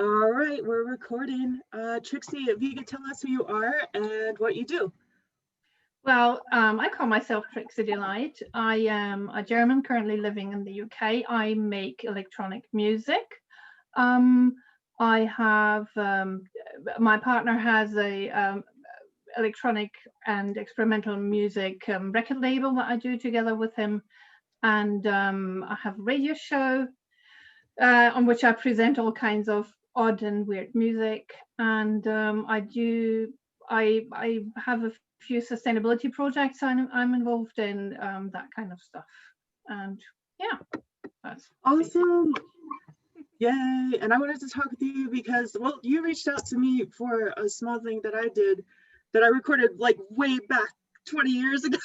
All right, we're recording. Trixie, if you could tell us who you are and what you do. Well, I call myself Trixie Delight. I am a German currently living in the UK. I make electronic music. I have my partner has a electronic and experimental music record label that I do together with him, and I have a radio show on which I present all kinds of odd and weird music, and I have a few sustainability projects I'm involved in, that kind of stuff, and yeah, that's Awesome. Yay. And I wanted to talk with you because, well, you reached out to me for a small thing that I did that I recorded like way back 20 years ago.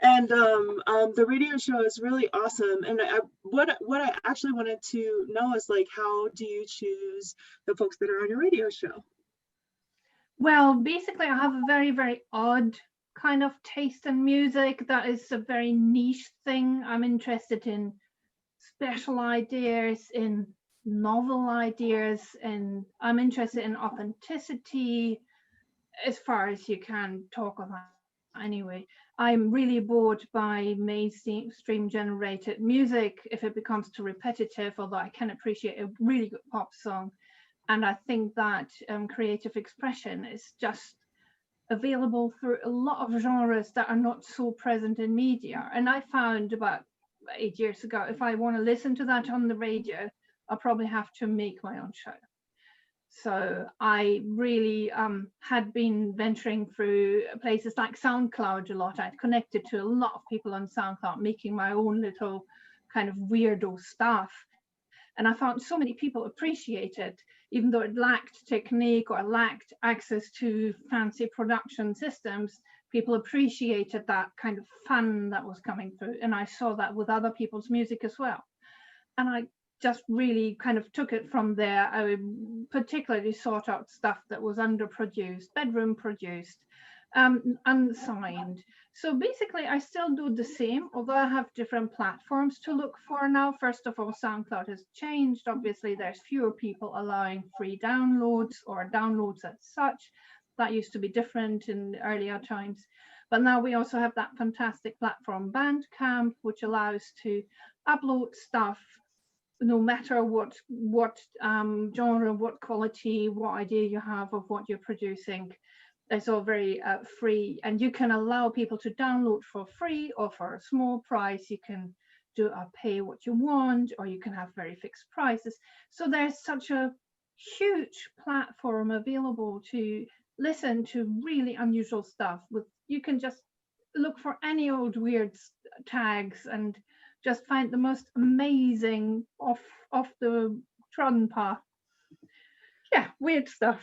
And the radio show is really awesome. And what I actually wanted to know is like, how do you choose the folks that are on your radio show? Well, basically, I have a very, very odd kind of taste in music. That is a very niche thing. I'm interested in special ideas, in novel ideas, and I'm interested in authenticity as far as you can talk of that. Anyway, I'm really bored by mainstream generated music if it becomes too repetitive, although I can appreciate a really good pop song. And I think that creative expression is just available through a lot of genres that are not so present in media. And I found about 8 years ago, if I want to listen to that on the radio, I'll probably have to make my own show. So I really had been venturing through places like SoundCloud a lot. I'd connected to a lot of people on SoundCloud, making my own little kind of weirdo stuff. And I found so many people appreciate it, even though it lacked technique or lacked access to fancy production systems. People appreciated that kind of fun that was coming through. And I saw that with other people's music as well. And I just really kind of took it from there. I particularly sought out stuff that was underproduced, bedroom produced, unsigned. So basically, I still do the same, although I have different platforms to look for now. First of all, SoundCloud has changed. Obviously, there's fewer people allowing free downloads or downloads as such. That used to be different in earlier times. But now we also have that fantastic platform, Bandcamp, which allows to upload stuff no matter what genre, what quality, what idea you have of what you're producing. It's all very free, and you can allow people to download for free or for a small price. You can do a pay what you want, or you can have very fixed prices. So there's such a huge platform available to listen to really unusual stuff. You can just look for any old weird tags and just find the most amazing off the trodden path. Yeah, weird stuff.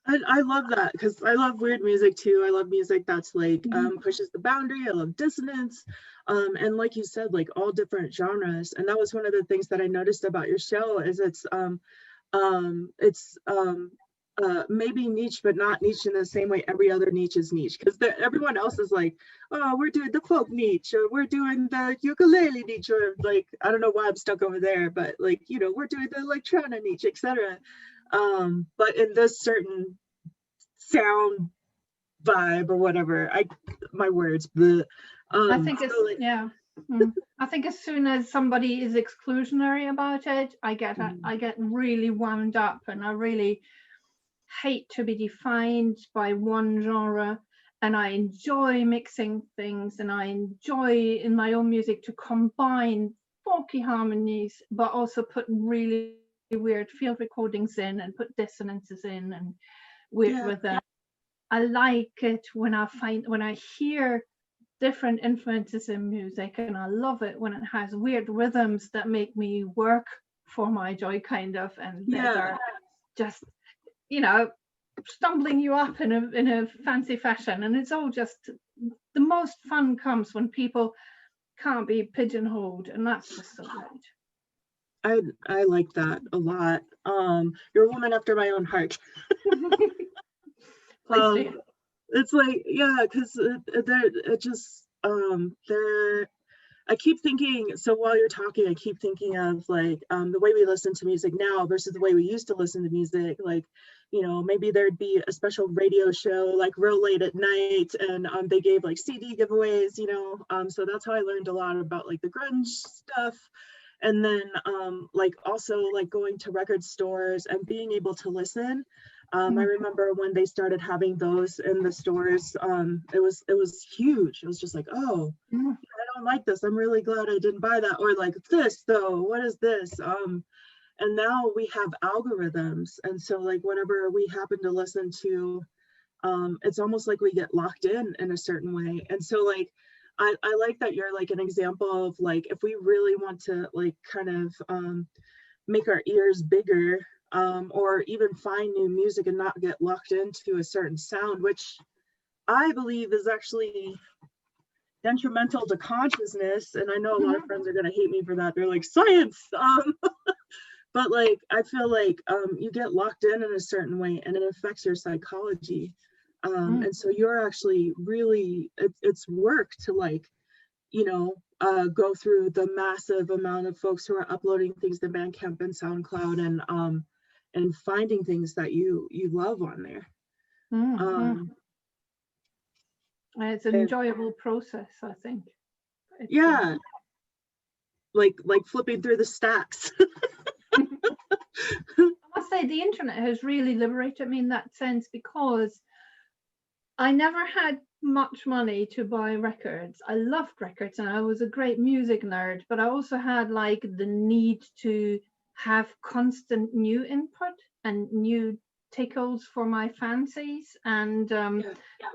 I love that because I love weird music too. I love music that's like pushes the boundary. I love dissonance, and like you said, like all different genres. And that was one of the things that I noticed about your show is it's maybe niche, but not niche in the same way every other niche is niche. Because everyone else is like, oh, we're doing the folk niche, or we're doing the ukulele niche, or like I don't know why I'm stuck over there, but like we're doing the electronic niche, etc. But in this certain sound vibe or whatever, my words, I think it's like, yeah. I think as soon as somebody is exclusionary about it, I get really wound up, and I really hate to be defined by one genre. And I enjoy mixing things, and I enjoy in my own music to combine folky harmonies, but also put really weird field recordings in and put dissonances in and weird rhythm. I like it when I hear different influences in music, and I love it when it has weird rhythms that make me work for my joy, kind of, and that are just stumbling you up in a fancy fashion. And it's all just, the most fun comes when people can't be pigeonholed, and that's just so great. I like that a lot. You're a woman after my own heart. It's like, yeah, because it just I keep thinking, so while you're talking, I keep thinking of like the way we listen to music now versus the way we used to listen to music. Like, you know, maybe there'd be a special radio show like real late at night, and they gave like CD giveaways, you know. So that's how I learned a lot about like the grunge stuff. And then like also like going to record stores and being able to listen. I remember when they started having those in the stores, it was huge. It was just like, oh, I don't like this. I'm really glad I didn't buy that. Or like this though, what is this? And now we have algorithms. And so like whenever we happen to listen to, it's almost like we get locked in a certain way. And so like, I like that you're like an example of like, if we really want to like kind of make our ears bigger, or even find new music and not get locked into a certain sound, which I believe is actually detrimental to consciousness. And I know a lot of friends are going to hate me for that. They're like, science. But like, I feel like you get locked in a certain way and it affects your psychology. And so you're actually really, it's work to like, you know, go through the massive amount of folks who are uploading things to Bandcamp and SoundCloud and finding things that you love on there. It's an enjoyable process, I think. Yeah, like flipping through the stacks. I must say the internet has really liberated me in that sense, because I never had much money to buy records. I loved records and I was a great music nerd, but I also had like the need to have constant new input and new tickles for my fancies, and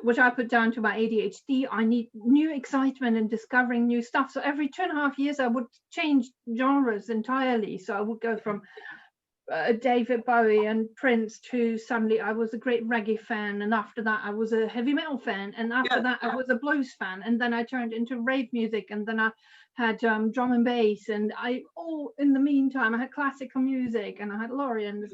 which I put down to my ADHD. I need new excitement and discovering new stuff. So every 2.5 years I would change genres entirely. So I would go from David Bowie and Prince to suddenly I was a great reggae fan, and after that I was a heavy metal fan, and after that I was a blues fan, and then I turned into rave music, and then I had drum and bass, and in the meantime I had classical music, and I had Lorians,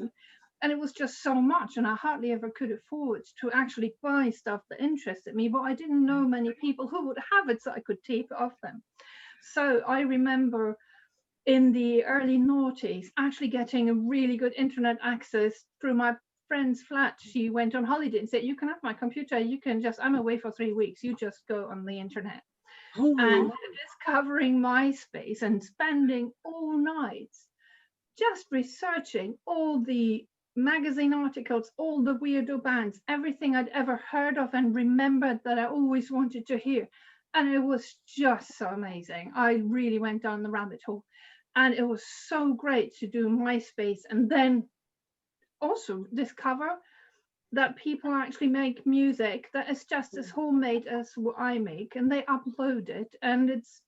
and it was just so much, and I hardly ever could afford to actually buy stuff that interested me, but I didn't know many people who would have it, so I could tape it off them. So I remember in the early noughties actually getting a really good internet access through my friend's flat. She went on holiday and said, you can have my computer, you can just, I'm away for 3 weeks, you just go on the internet. And discovering MySpace and spending all nights just researching all the magazine articles, all the weirdo bands, everything I'd ever heard of and remembered that I always wanted to hear. And it was just so amazing. I really went down the rabbit hole. And it was so great to do MySpace and then also discover that people actually make music that is just as homemade as what I make, and they upload it. And it's,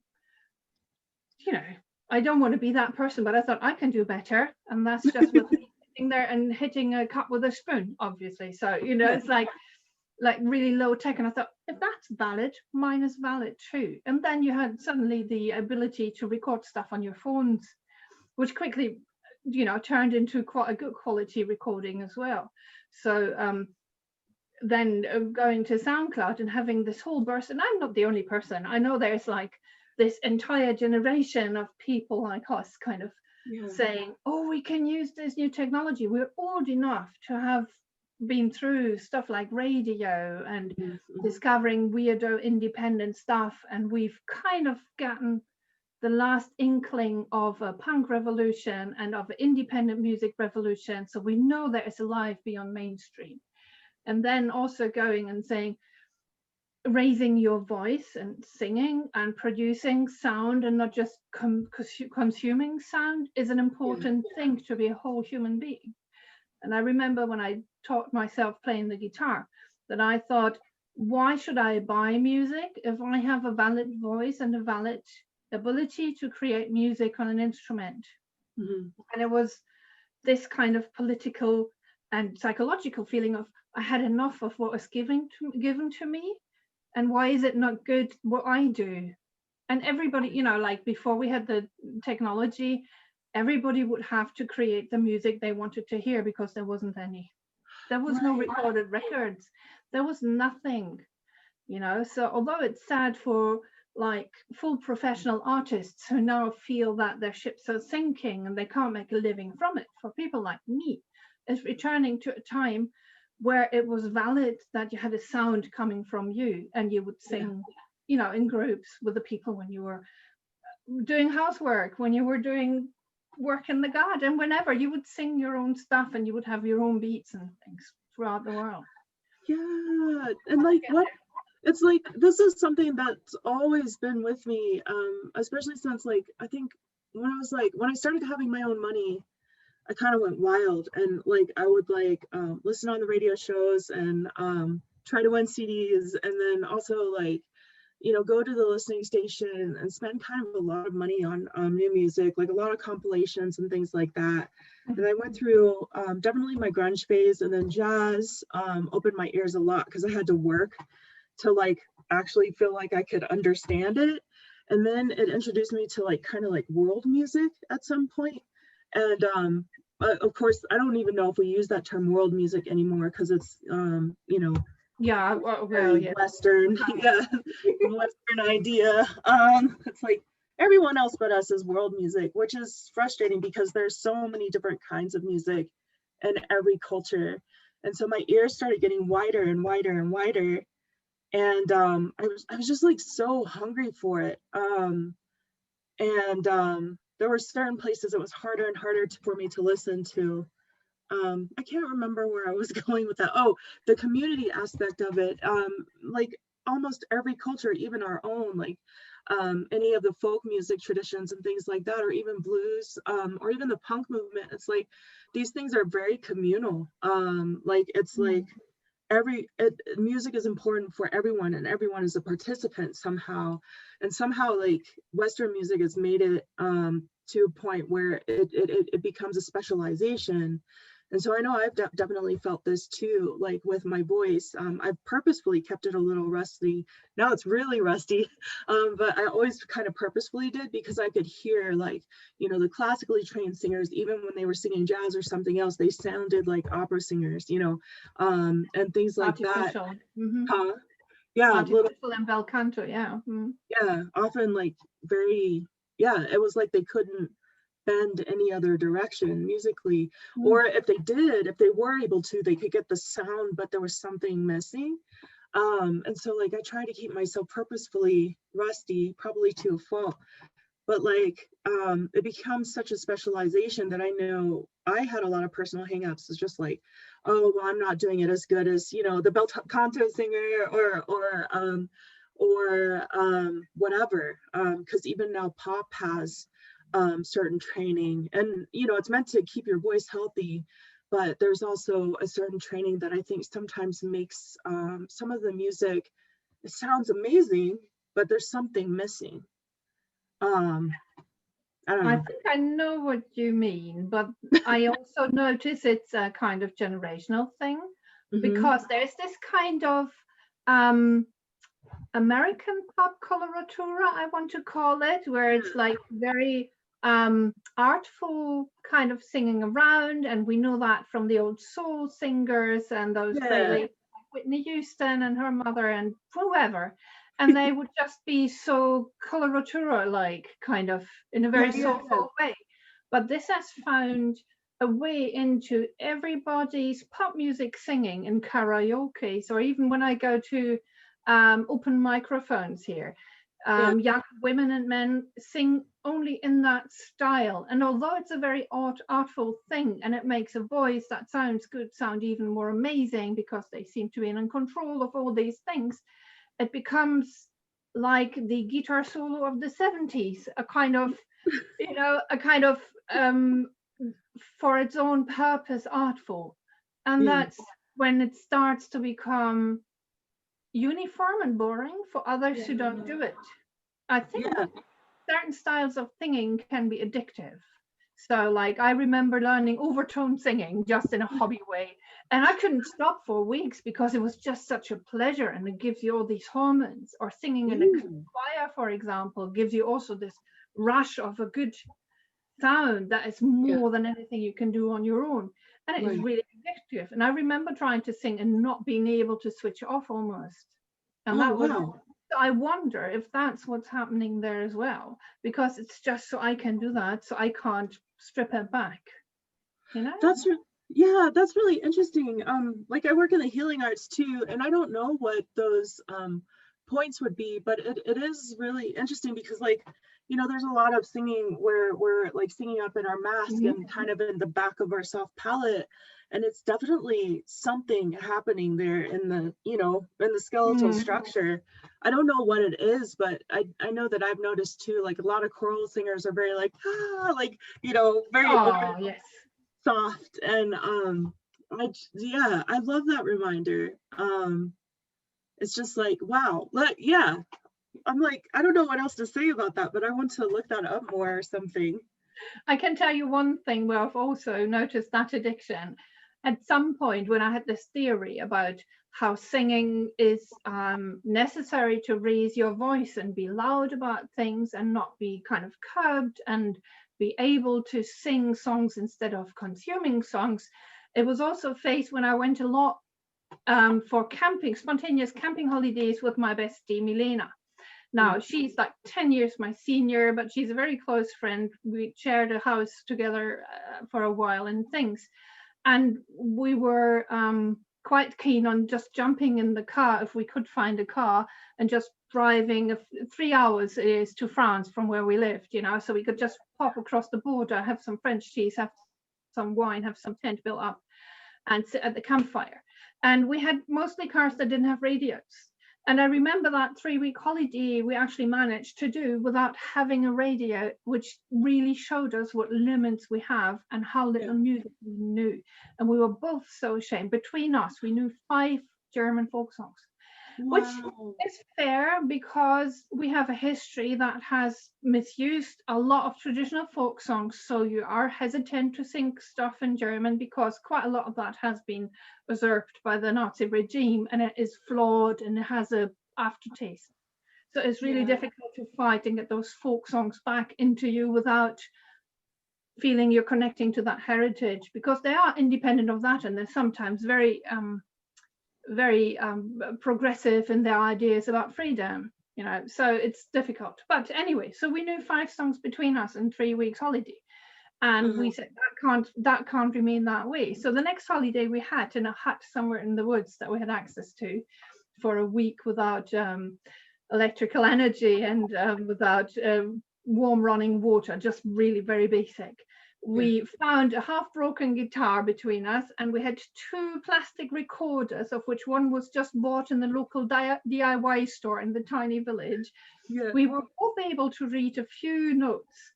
you know, I don't want to be that person, but I thought I can do better. And that's just with me sitting there and hitting a cup with a spoon, obviously. So, you know, it's like really low tech, and I thought, if that's valid, mine is valid too. And then you had suddenly the ability to record stuff on your phones, which quickly, you know, turned into quite a good quality recording as well. So then going to SoundCloud and having this whole burst, and I'm not the only person. I know there's like this entire generation of people like us kind of saying, oh, we can use this new technology. We're old enough to have been through stuff like radio and discovering weirdo independent stuff, and we've kind of gotten the last inkling of a punk revolution and of an independent music revolution, so we know there is a life beyond mainstream. And then also going and saying, raising your voice and singing and producing sound and not just consuming sound is an important thing to be a whole human being. And I remember when I taught myself playing the guitar, that I thought, why should I buy music if I have a valid voice and a valid ability to create music on an instrument? And it was this kind of political and psychological feeling of, I had enough of what was given to me, and why is it not good what I do? And everybody, you know, like before we had the technology, everybody would have to create the music they wanted to hear because there wasn't any. There was no recorded records. There was nothing, you know. So although it's sad for like full professional artists who now feel that their ships are sinking and they can't make a living from it. For people like me, it's returning to a time where it was valid that you had a sound coming from you and you would sing, you know, in groups with the people when you were doing housework, when you were doing work in the garden, whenever you would sing your own stuff and you would have your own beats and things throughout the world. Yeah, and like what it's like, this is something that's always been with me, especially since like I think when I started having my own money, I kind of went wild, and like I would like listen on the radio shows and try to win CDs, and then also like, you know, go to the listening station and spend kind of a lot of money on new music, like a lot of compilations and things like that. And I went through definitely my grunge phase, and then jazz opened my ears a lot because I had to work to like actually feel like I could understand it. And then it introduced me to like kind of like world music at some point. And of course, I don't even know if we use that term world music anymore because it's, you know, Yeah, well, yeah. Western, yeah, Western idea. It's like everyone else but us is world music, which is frustrating because there's so many different kinds of music in every culture. And so my ears started getting wider and wider and wider. And I was just like so hungry for it. There were certain places it was harder and harder for me to listen to. I can't remember where I was going with that. Oh, the community aspect of it. Like almost every culture, even our own, like any of the folk music traditions and things like that, or even blues, or even the punk movement. It's like these things are very communal. Like it's like music is important for everyone, and everyone is a participant somehow. And somehow like Western music has made it to a point where it becomes a specialization. And so I know I've definitely felt this too, like with my voice. I've purposefully kept it a little rusty. Now it's really rusty, but I always kind of purposefully did because I could hear like, you know, the classically trained singers, even when they were singing jazz or something else, they sounded like opera singers, you know, and things like that. Mm-hmm. Huh? Yeah, artificial and bel canto, yeah. Mm-hmm. Yeah, often like very, yeah, it was like they couldn't bend any other direction musically, or if they were able to, they could get the sound, but there was something missing. And so like I try to keep myself purposefully rusty, probably to a fault, but like it becomes such a specialization that I know I had a lot of personal hangups. It's just like, oh well, I'm not doing it as good as, you know, the bel canto singer or whatever, because even now pop has certain training, and you know, it's meant to keep your voice healthy, but there's also a certain training that I think sometimes makes some of the music, it sounds amazing, but there's something missing. I don't know. I think I know what you mean, but I also notice it's a kind of generational thing, because there's this kind of American pop coloratura, I want to call it, where it's like very artful kind of singing around, and we know that from the old soul singers and those great ladies like Whitney Houston and her mother and whoever, and they would just be so coloratura like, kind of in a very soulful way. But this has found a way into everybody's pop music singing in karaoke. Or even when I go to open microphones here, young women and men sing only in that style. And although it's a very artful thing, and it makes a voice that sounds good sound even more amazing because they seem to be in control of all these things, it becomes like the guitar solo of the 70s, a kind of, you know, a kind of for its own purpose artful. And that's when it starts to become uniform and boring for others who don't do it. I think certain styles of singing can be addictive. So like I remember learning overtone singing just in a hobby way, and I couldn't stop for weeks because it was just such a pleasure, and it gives you all these hormones. Or singing in a choir, for example, gives you also this rush of a good sound that is more than anything you can do on your own, and it is really addictive. And I remember trying to sing and not being able to switch off almost, and that was I wonder if that's what's happening there as well, because it's just so I can do that, so I can't strip it back, you know? Yeah, that's really interesting. Like I work in the healing arts too, and I don't know what those points would be, but it is really interesting because like, you know, there's a lot of singing where we're like singing up in our mask Mhm. and kind of in the back of our soft palate. And it's definitely something happening there in the, you know, in the skeletal Mm. structure. I don't know what it is, but I know that I've noticed too, like a lot of choral singers are very like, ah, like, you know, very Oh, yes. soft. And yeah, I love that reminder. It's just like, wow, yeah, I'm like, I don't know what else to say about that, but I want to look that up more or something. I can tell you one thing where I've also noticed that addiction. At some point, when I had this theory about how singing is necessary to raise your voice and be loud about things and not be kind of curbed and be able to sing songs instead of consuming songs, it was also faced when I went a lot for camping, spontaneous camping holidays with my bestie, Milena. Now, she's like 10 years my senior, but she's a very close friend. We shared a house together for a while and things. And we were quite keen on just jumping in the car if we could find a car and just driving 3 hours is to France from where we lived, you know, so we could just pop across the border, have some French cheese, have some wine, have some tent built up and sit at the campfire. And we had mostly cars that didn't have radios. And I remember that 3-week holiday we actually managed to do without having a radio, which really showed us what limits we have and how little music we knew. And we were both so ashamed. Between us, we knew 5 German folk songs, which is fair because we have a history that has misused a lot of traditional folk songs. So you are hesitant to sing stuff in German because quite a lot of that has been usurped by the Nazi regime and it is flawed and it has a aftertaste. So it's really difficult to fight and get those folk songs back into you without feeling you're connecting to that heritage, because they are independent of that and they're sometimes very progressive in their ideas about freedom, you know, so it's difficult. But anyway, so we knew 5 songs between us in 3 weeks holiday, and we said that can't remain that way. So the next holiday we had in a hut somewhere in the woods that we had access to for a week without electrical energy and without warm running water, just really very basic. We found a half-broken guitar between us, and we had 2 plastic recorders, of which one was just bought in the local DIY store in the tiny village. We were both able to read a few notes,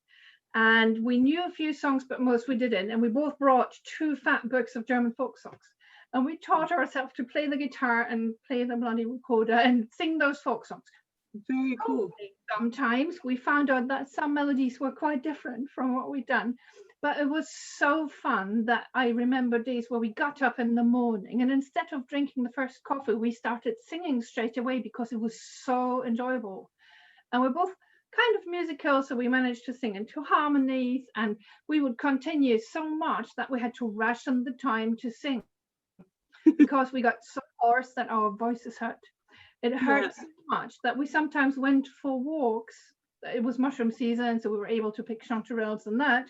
and we knew a few songs, but most we didn't. And we both brought 2 fat books of German folk songs, and we taught ourselves to play the guitar and play the bloody recorder and sing those folk songs. Very cool. Sometimes we found out that some melodies were quite different from what we'd done, but it was so fun that I remember days where we got up in the morning and instead of drinking the first coffee, we started singing straight away because it was so enjoyable. And we're both kind of musical, so we managed to sing in 2 harmonies, and we would continue so much that we had to ration the time to sing because we got so hoarse that our voices hurt. It hurt so much that we sometimes went for walks. It was mushroom season, so we were able to pick chanterelles and that.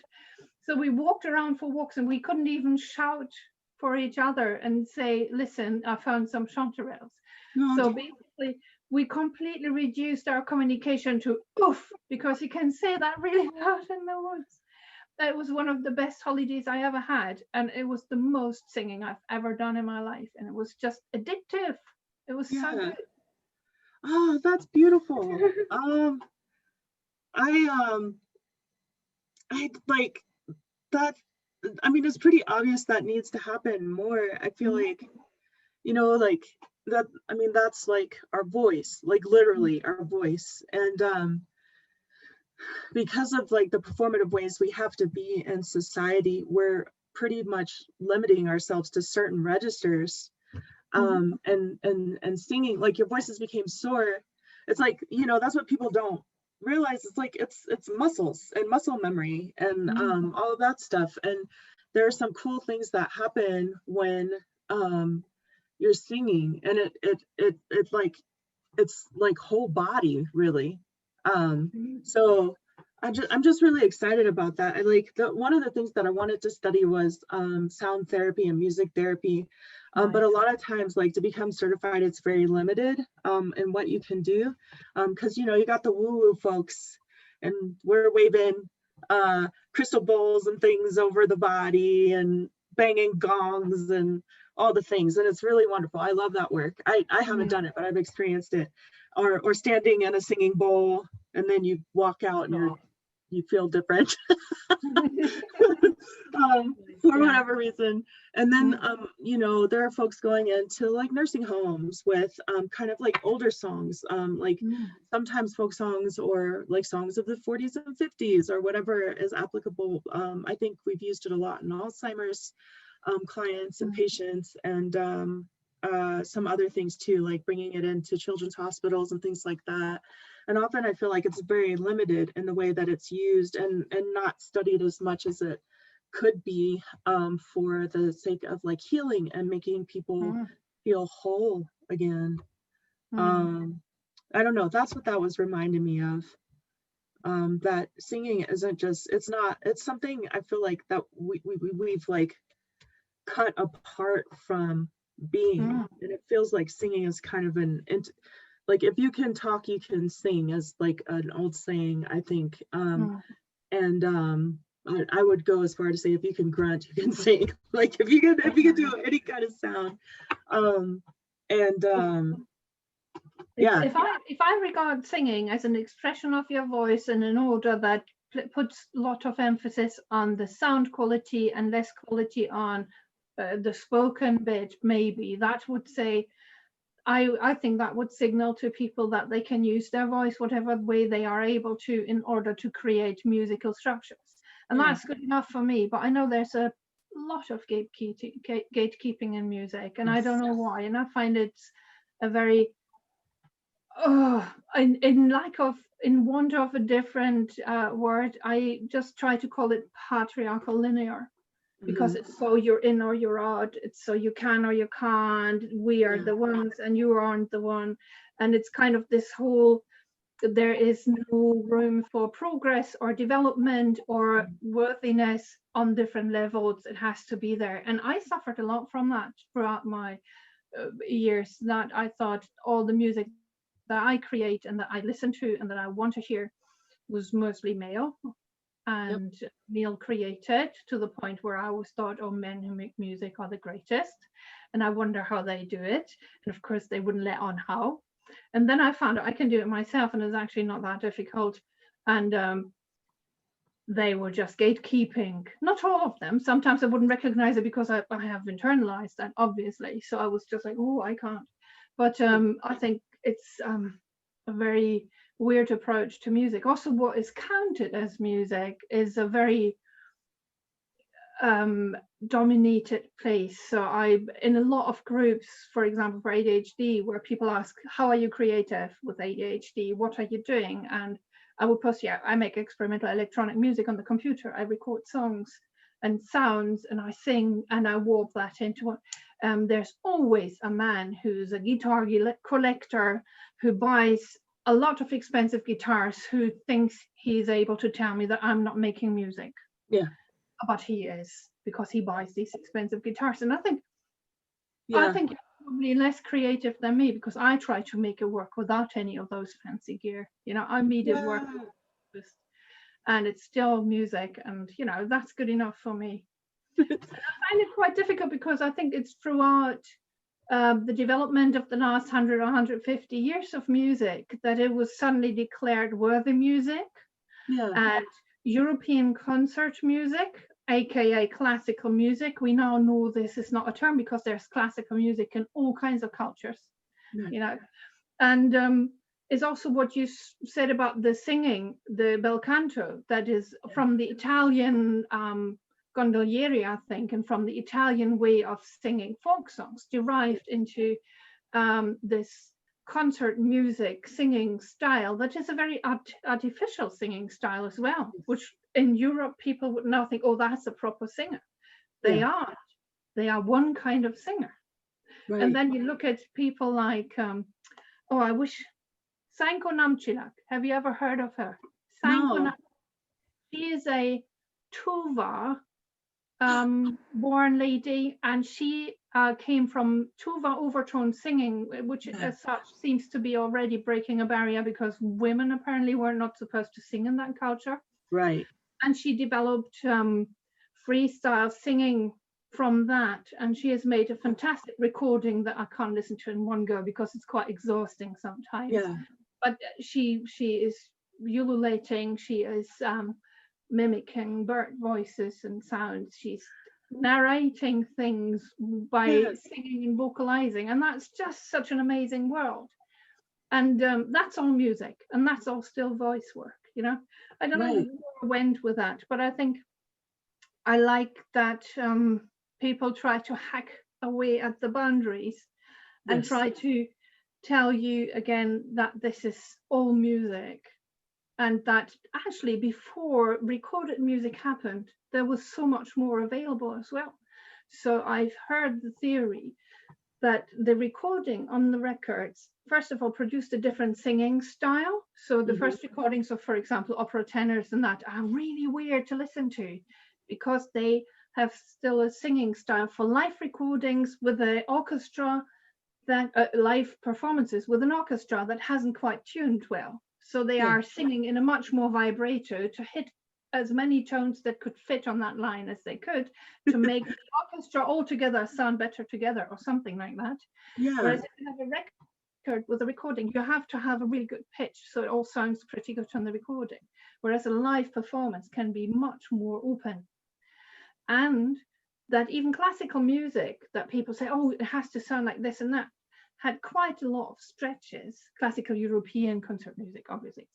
So we walked around for walks and we couldn't even shout for each other and say, listen, I found some chanterelles. So basically, we completely reduced our communication to oof, because you can say that really loud in the woods. It was one of the best holidays I ever had. And it was the most singing I've ever done in my life. And it was just addictive. It was so good. Oh, that's beautiful. I like that. I mean, it's pretty obvious that needs to happen more. I feel like, you know, like that. I mean, that's like our voice, like literally our voice. And because of like the performative ways we have to be in society, we're pretty much limiting ourselves to certain registers. And singing, like your voices became sore. It's like, you know, that's what people don't realize. It's like it's muscles and muscle memory and all of that stuff. And there are some cool things that happen when you're singing, and it like it's like whole body really. So I'm just really excited about that. I like one of the things that I wanted to study was sound therapy and music therapy. But a lot of times, like to become certified, it's very limited in what you can do. Because you know, you got the woo-woo folks and we're waving crystal bowls and things over the body and banging gongs and all the things. And it's really wonderful. I love that work. I haven't done it, but I've experienced it. Or standing in a singing bowl and then you walk out and you feel different for whatever reason. And then you know, there are folks going into like nursing homes with kind of like older songs, like sometimes folk songs or like songs of the 40s and 50s or whatever is applicable. I think we've used it a lot in Alzheimer's clients and patients, and some other things too, like bringing it into children's hospitals and things like that. And often I feel like it's very limited in the way that it's used and not studied as much as it could be, for the sake of like healing and making people feel whole again. I don't know, that's what that was reminding me of. That singing isn't just, it's something I feel like that we've like cut apart from being, and it feels like singing is kind of like if you can talk you can sing, as like an old saying, I think. And I would go as far to say if you can grunt you can sing. Like if you can do any kind of sound. Yeah, if I regard singing as an expression of your voice in an order that puts a lot of emphasis on the sound quality and less quality on the spoken bit, maybe that would say, I think that would signal to people that they can use their voice whatever way they are able to in order to create musical structures. And that's good enough for me. But I know there's a lot of gatekeeping in music, and I don't know why. And I find it's a very, in want of a different word, I just try to call it patriarchal linear. Because it's so you're in or you're out, it's so you can or you can't, we are the ones and you aren't the one. And it's kind of this whole, there is no room for progress or development or worthiness on different levels. It has to be there. And I suffered a lot from that throughout my years, that I thought all the music that I create and that I listen to and that I want to hear was mostly male and male created, to the point where I always thought, oh, men who make music are the greatest, and I wonder how they do it. And of course they wouldn't let on how. And then I found out I can do it myself, and it's actually not that difficult. And they were just gatekeeping, not all of them. Sometimes I wouldn't recognize it because I have internalized that, obviously. So I was just like, oh, I can't. But I think it's a very weird approach to music. Also, what is counted as music is a very dominated place. So I, in a lot of groups, for example, for ADHD, where people ask, how are you creative with ADHD? What are you doing? And I will post, I make experimental electronic music on the computer. I record songs and sounds, and I sing, and I warp that into it. There's always a man who's a guitar collector who buys a lot of expensive guitars, who thinks he's able to tell me that I'm not making music. Yeah. But he is, because he buys these expensive guitars. And I think you're probably less creative than me, because I try to make it work without any of those fancy gear. You know, I made it work, and it's still music, and you know, that's good enough for me. And I find it quite difficult, because I think it's throughout the development of the last 100 or 150 years of music that it was suddenly declared worthy music. And European concert music, aka classical music, we now know this is not a term, because there's classical music in all kinds of cultures, you know. And it's also what you said about the singing, the bel canto, that is from the Italian gondolieri, I think, and from the Italian way of singing folk songs, derived into this concert music singing style that is a very artificial singing style as well, which in Europe people would now think, oh, that's a proper singer. They aren't. They are one kind of singer. And then you look at people like I wish, Sanko Namchilak. Have you ever heard of her? No. She is a Tuva born lady, and she came from Tuva overtone singing, which as such seems to be already breaking a barrier because women apparently were not supposed to sing in that culture. Right. And she developed freestyle singing from that, and she has made a fantastic recording that I can't listen to in one go because it's quite exhausting sometimes. Yeah. But she is ululating, she is mimicking bird voices and sounds, she's narrating things by singing and vocalizing, and that's just such an amazing world. And that's all music, and that's all still voice work, you know. I don't know where I went with that, but I think I like that people try to hack away at the boundaries and try to tell you again that this is all music, and that actually before recorded music happened, there was so much more available as well. So I've heard the theory that the recording on the records, first of all, produced a different singing style. So the first recordings of, for example, opera tenors and that are really weird to listen to because they have still a singing style. For live recordings with the orchestra, that live performances with an orchestra that hasn't quite tuned well. So they are singing in a much more vibrato to hit as many tones that could fit on that line as they could to make the orchestra all together sound better together or something like that. Whereas if you have a record with a recording, you have to have a really good pitch so it all sounds pretty good on the recording. Whereas a live performance can be much more open. And that even classical music that people say, oh, it has to sound like this and that, had quite a lot of stretches. Classical European concert music, obviously,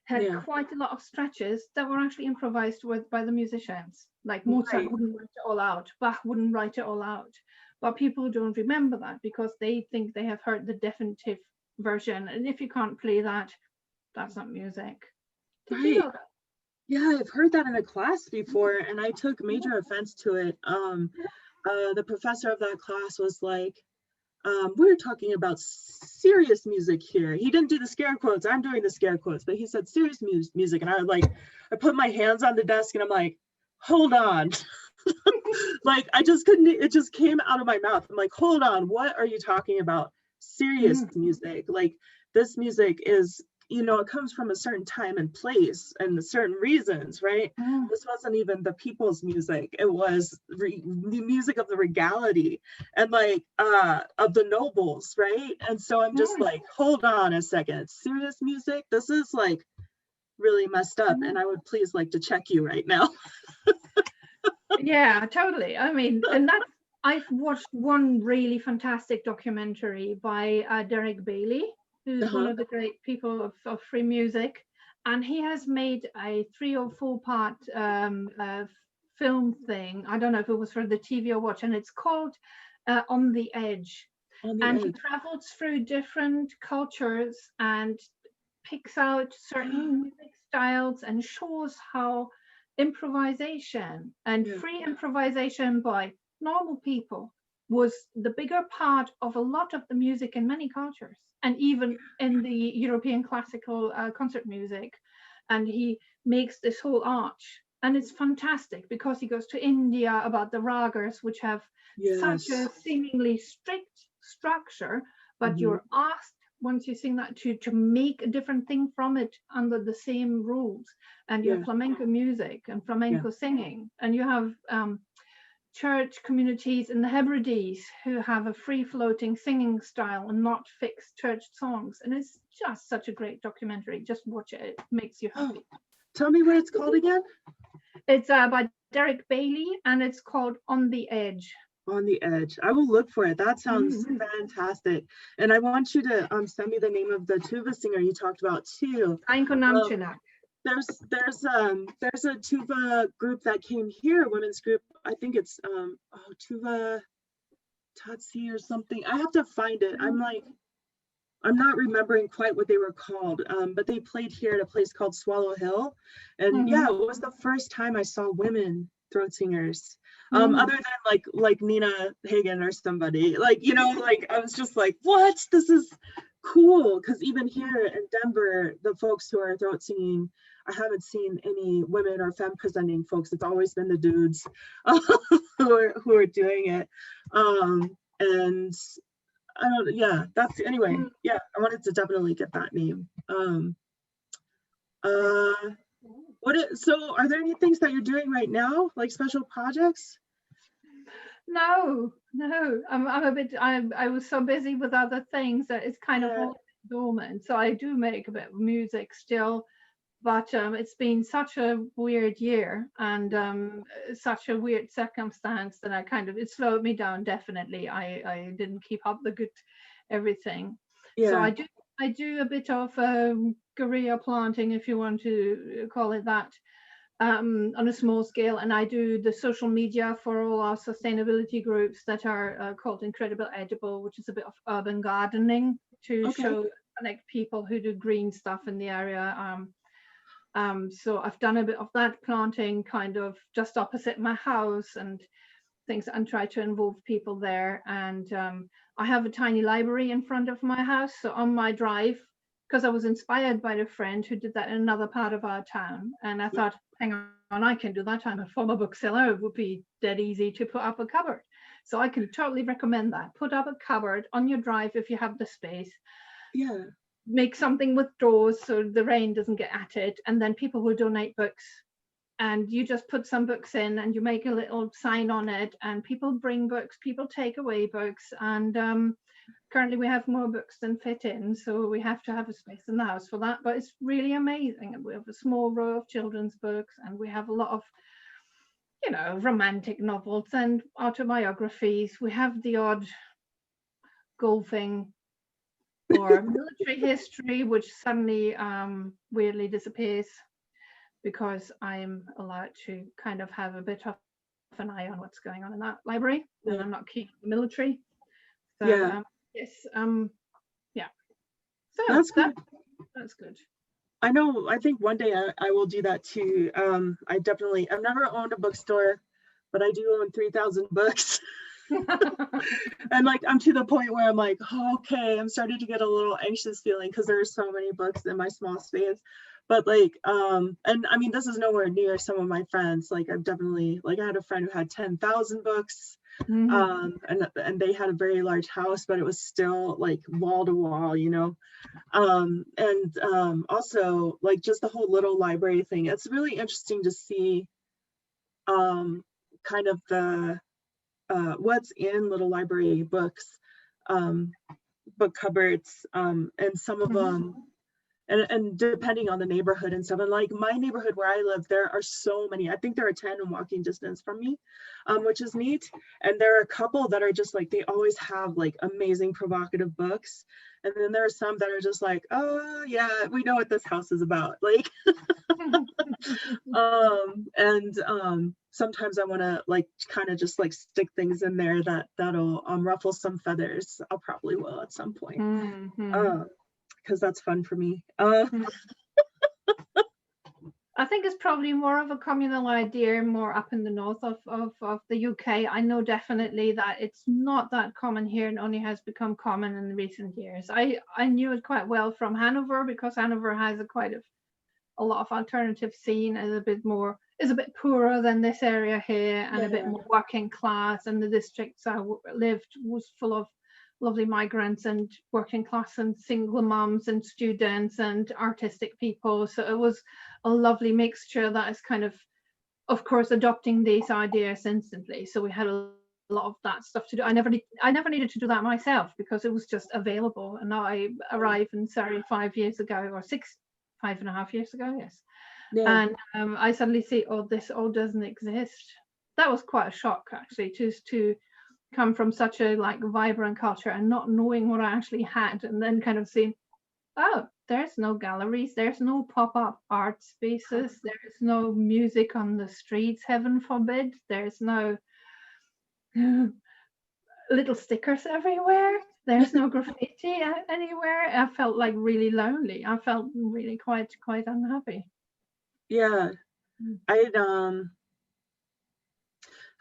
had quite a lot of stretches that were actually improvised with by the musicians. Like Mozart wouldn't write it all out, Bach wouldn't write it all out. But people don't remember that because they think they have heard the definitive version. And if you can't play that, that's not music. Did you know that? Yeah, I've heard that in a class before, and I took major offense to it. The professor of that class was like, we're talking about serious music here. He didn't do the scare quotes. I'm doing the scare quotes, but he said serious music. And I put my hands on the desk and I'm like, hold on. Like, I just couldn't, it just came out of my mouth. I'm like, hold on, what are you talking about? Serious music. Like, this music is, you know, it comes from a certain time and place and certain reasons, right? This wasn't even the people's music. It was the music of the regality and like of the nobles, right? And so I'm just like, hold on a second, serious music? This is like really messed up, and I would please like to check you right now. Yeah, totally. I mean, and that I've watched one really fantastic documentary by Derek Bailey, who's one of the great people of free music, and he has made a 3 or 4 part film thing. I don't know if it was for the TV or watch, and it's called On the Edge. He travels through different cultures and picks out certain music styles and shows how improvisation and free improvisation by normal people was the bigger part of a lot of the music in many cultures, and even in the European classical concert music. And he makes this whole arch, and it's fantastic because he goes to India about the ragas, which have such a seemingly strict structure, but you're asked once you sing that to make a different thing from it under the same rules. And you have flamenco music and flamenco singing, and you have church communities in the Hebrides who have a free-floating singing style and not fixed church songs. And it's just such a great documentary. Just watch it. It makes you happy. Tell me what it's called again. It's by Derek Bailey, and it's called On the Edge. On the Edge. I will look for it. That sounds fantastic. And I want you to send me the name of the tuba singer you talked about too. There's a tuba group that came here, women's group. I think it's Tuba Tatsi or something. I have to find it. I'm not remembering quite what they were called, but they played here at a place called Swallow Hill. And yeah, it was the first time I saw women throat singers. Other than like Nina Hagen or somebody, like, you know, like I was just like, what? This is cool, because even here in Denver, the folks who are throat singing, I haven't seen any women or femme presenting folks. It's always been the dudes who are doing it. And I don't, yeah, that's, anyway, yeah, I wanted to definitely get that name. So are there any things that you're doing right now, like special projects? No, I'm a bit, I was so busy with other things that it's kind of all dormant. So I do make a bit of music still, but it's been such a weird year and such a weird circumstance that it slowed me down. Definitely, I didn't keep up the good everything. So I do a bit of guerrilla planting, if you want to call it that, on a small scale, and I do the social media for all our sustainability groups that are called Incredible Edible, which is a bit of urban gardening to connect people who do green stuff in the area. So I've done a bit of that planting kind of just opposite my house and things, and try to involve people there. And I have a tiny library in front of my house. So on my drive, because I was inspired by a friend who did that in another part of our town, and I thought, hang on, I can do that. I'm a former bookseller. It would be dead easy to put up a cupboard. So I can totally recommend that. Put up a cupboard on your drive if you have the space. Yeah. Make something with doors so the rain doesn't get at it, and then people will donate books. And you just put some books in and you make a little sign on it, and people bring books, people take away books, and currently we have more books than fit in, so we have to have a space in the house for that. But it's really amazing. We have a small row of children's books, and we have a lot of, romantic novels and autobiographies. We have the odd golfing or military history, which suddenly weirdly disappears, because I'm allowed to kind of have a bit of an eye on what's going on in that library, and I'm not keeping the military. So yes, yeah. So that's good. I know. I think one day I will do that too. I've never owned a bookstore, but I do own 3,000 books. And like, I'm to the point where I'm like, oh, okay, I'm starting to get a little anxious feeling because there's so many books in my small space. But like, and I mean, this is nowhere near some of my friends. Like, I've definitely, like, I had a friend who had 10,000 books. And they had a very large house, but it was still like wall to wall, also like just the whole little library thing. It's really interesting to see kind of the what's in little library books, book cupboards, and some of them, and depending on the neighborhood and stuff. And like my neighborhood where I live, there are so many. I think there are 10 in walking distance from me, which is neat. And there are a couple that are just like, they always have like amazing provocative books. And then there are some that are just like, oh yeah, we know what this house is about. Like, sometimes I want to like kind of just like stick things in there that'll ruffle some feathers. I'll probably will at some point. Because that's fun for me. I think it's probably more of a communal idea, more up in the north of the UK. I know definitely that it's not that common here, and only has become common in recent years. I knew it quite well from Hanover, because Hanover has a lot of alternative scene, is a bit poorer than this area here, and a bit more working class. And the districts I lived was full of lovely migrants and working class and single moms and students and artistic people. So it was a lovely mixture that is kind of course, adopting these ideas instantly. So we had a lot of that stuff to do. I never needed to do that myself, because it was just available. And now I arrived in Surrey 5 years ago, or 5.5 years ago, yes. And I suddenly see, oh, this all doesn't exist. That was quite a shock, actually, to come from such a like vibrant culture and not knowing what I actually had, and then kind of seeing, oh, there's no galleries, there's no pop-up art spaces, there's no music on the streets, heaven forbid, there's no little stickers everywhere, there's no graffiti anywhere. I felt like really lonely. I felt really quite unhappy.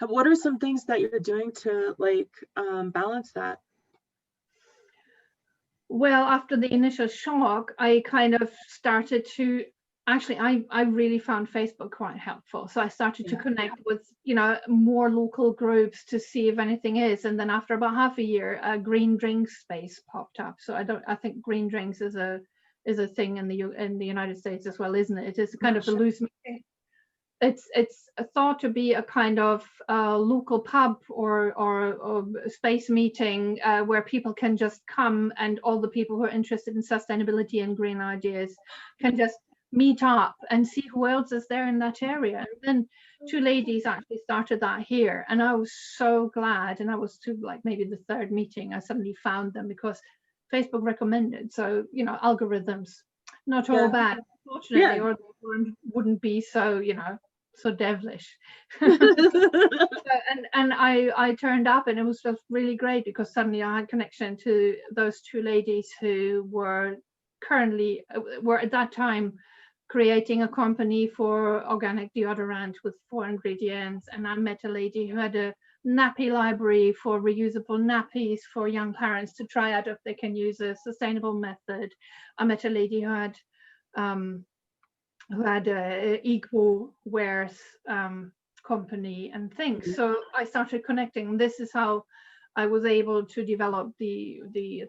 What are some things that you're doing to like balance that? Well, after the initial shock, I kind of started to actually, I really found Facebook quite helpful. So I started to connect with, more local groups to see if anything is. And then after about half a year, a green drinks space popped up. So I think green drinks is a thing in the United States as well, isn't it? It is kind of a loose. It's thought to be a kind of local pub or space meeting where people can just come, and all the people who are interested in sustainability and green ideas can just meet up and see who else is there in that area. And then two ladies actually started that here, and I was so glad. And I was to like maybe the third meeting, I suddenly found them because Facebook recommended. So algorithms, not all bad, fortunately, or they wouldn't be so so devilish. and I turned up, and it was just really great because suddenly I had connection to those two ladies who were at that time creating a company for organic deodorant with 4 ingredients. And I met a lady who had a nappy library for reusable nappies for young parents to try out if they can use a sustainable method. I met a lady who had a eco wares company and things. So I started connecting. This is how I was able to develop the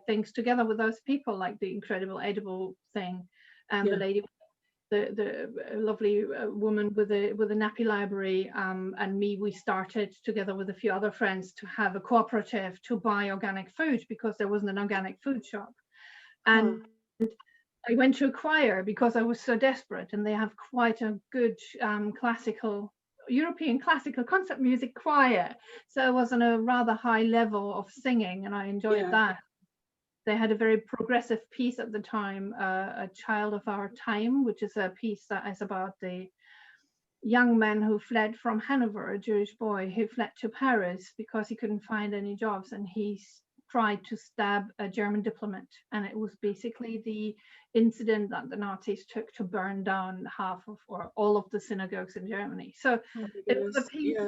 things together with those people, like the incredible edible thing, and the lady, the lovely woman with a nappy library, and me. We started together with a few other friends to have a cooperative to buy organic food because there wasn't an organic food shop. And I went to a choir because I was so desperate, and they have quite a good European classical concert music choir. So I was on a rather high level of singing, and I enjoyed that. They had a very progressive piece at the time, A Child of Our Time, which is a piece that is about the young man who fled from Hanover, a Jewish boy who fled to Paris because he couldn't find any jobs, and he's tried to stab a German diplomat, and it was basically the incident that the Nazis took to burn down half of or all of the synagogues in Germany. So it was a piece.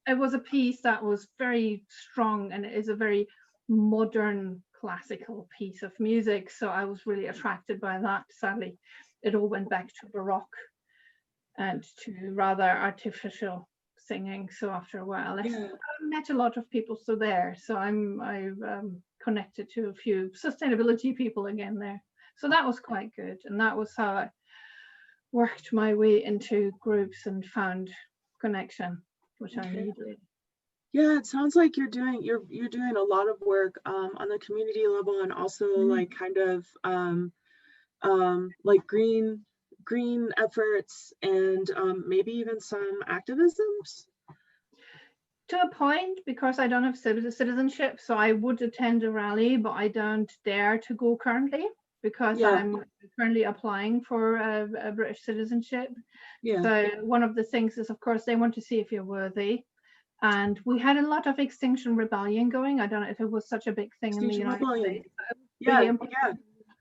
It was a piece that was very strong, and it is a very modern classical piece of music. So I was really attracted by that. Sadly, it all went back to Baroque and to rather artificial singing. So after a while, I met a lot of people still there. So I've connected to a few sustainability people again there. So that was quite good, and that was how I worked my way into groups and found connection, which I needed. Yeah, it sounds like you're doing a lot of work on the community level, and also like kind of like green efforts, and maybe even some activisms. To a point, because I don't have citizenship, so I would attend a rally, but I don't dare to go currently because I'm currently applying for a British citizenship. So one of the things is, of course, they want to see if you're worthy. And we had a lot of Extinction Rebellion going. I don't know if it was such a big thing in the United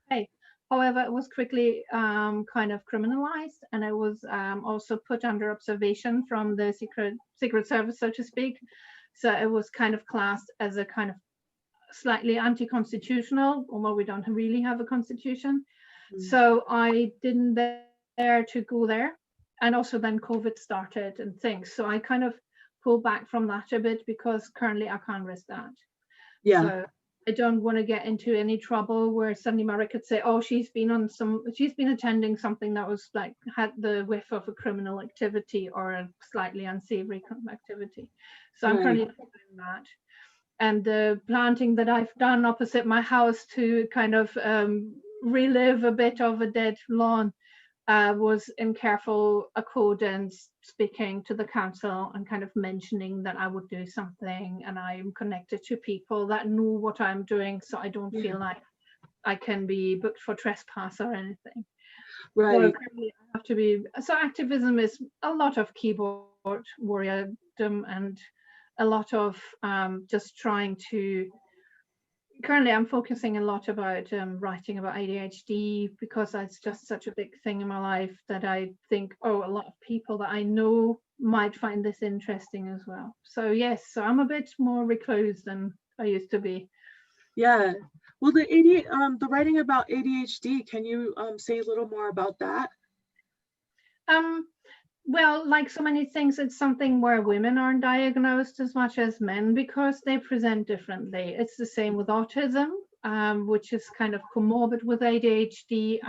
States. However, it was quickly kind of criminalized, and it was also put under observation from the Secret Service, so to speak. So it was kind of classed as a kind of slightly anti-constitutional, although we don't really have a constitution. So I didn't dare to go there. And also then COVID started and things. So I kind of pulled back from that a bit because currently I can't risk that. So I don't want to get into any trouble where suddenly Mara could say, oh, she's been attending something that was like had the whiff of a criminal activity or a slightly unsavory activity. So I'm currently doing that. And the planting that I've done opposite my house to kind of relive a bit of a dead lawn was in careful accordance, speaking to the council and kind of mentioning that I would do something, and I'm connected to people that know what I'm doing, so I don't feel like I can be booked for trespass or anything. So I have to be. So activism is a lot of keyboard warriordom and a lot of just trying to. Currently, I'm focusing a lot about writing about ADHD because that's just such a big thing in my life that I think, oh, a lot of people that I know might find this interesting as well. So yes, so I'm a bit more recluse than I used to be. Yeah. Well, the writing about ADHD, can you say a little more about that? Um, well, like so many things, it's something where women aren't diagnosed as much as men because they present differently. It's the same with autism, which is kind of comorbid with ADHD.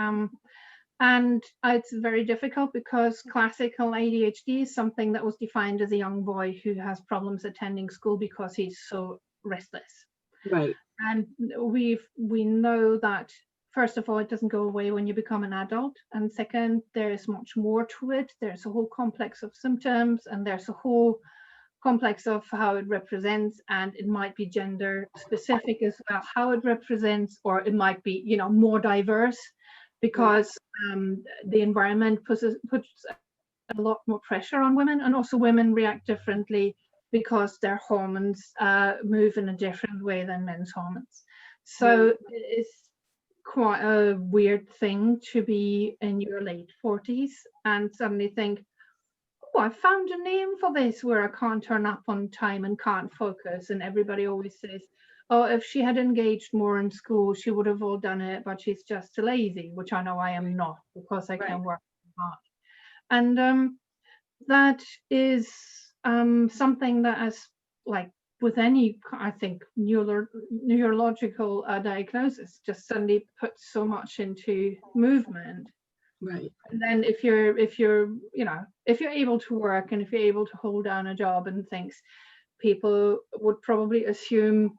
And it's very difficult because classical ADHD is something that was defined as a young boy who has problems attending school because he's so restless. Right. And we know that, first of all, it doesn't go away when you become an adult, and second, there's much more to it. There's a whole complex of symptoms, and there's a whole complex of how it represents, and it might be gender specific as well, how it represents, or it might be, you know, more diverse because the environment puts a lot more pressure on women, and also women react differently because their hormones move in a different way than men's hormones. So it's quite a weird thing to be in your late 40s and suddenly think, oh, I found a name for this where I can't turn up on time and can't focus. And everybody always says, oh, if she had engaged more in school, she would have all done it, but she's just lazy, which I know I am not because I can work hard. And that is something that is like with any, I think, neurological diagnosis, just suddenly puts so much into movement. Right. And then if you're you know, if you're able to work and if you're able to hold down a job and things, people would probably assume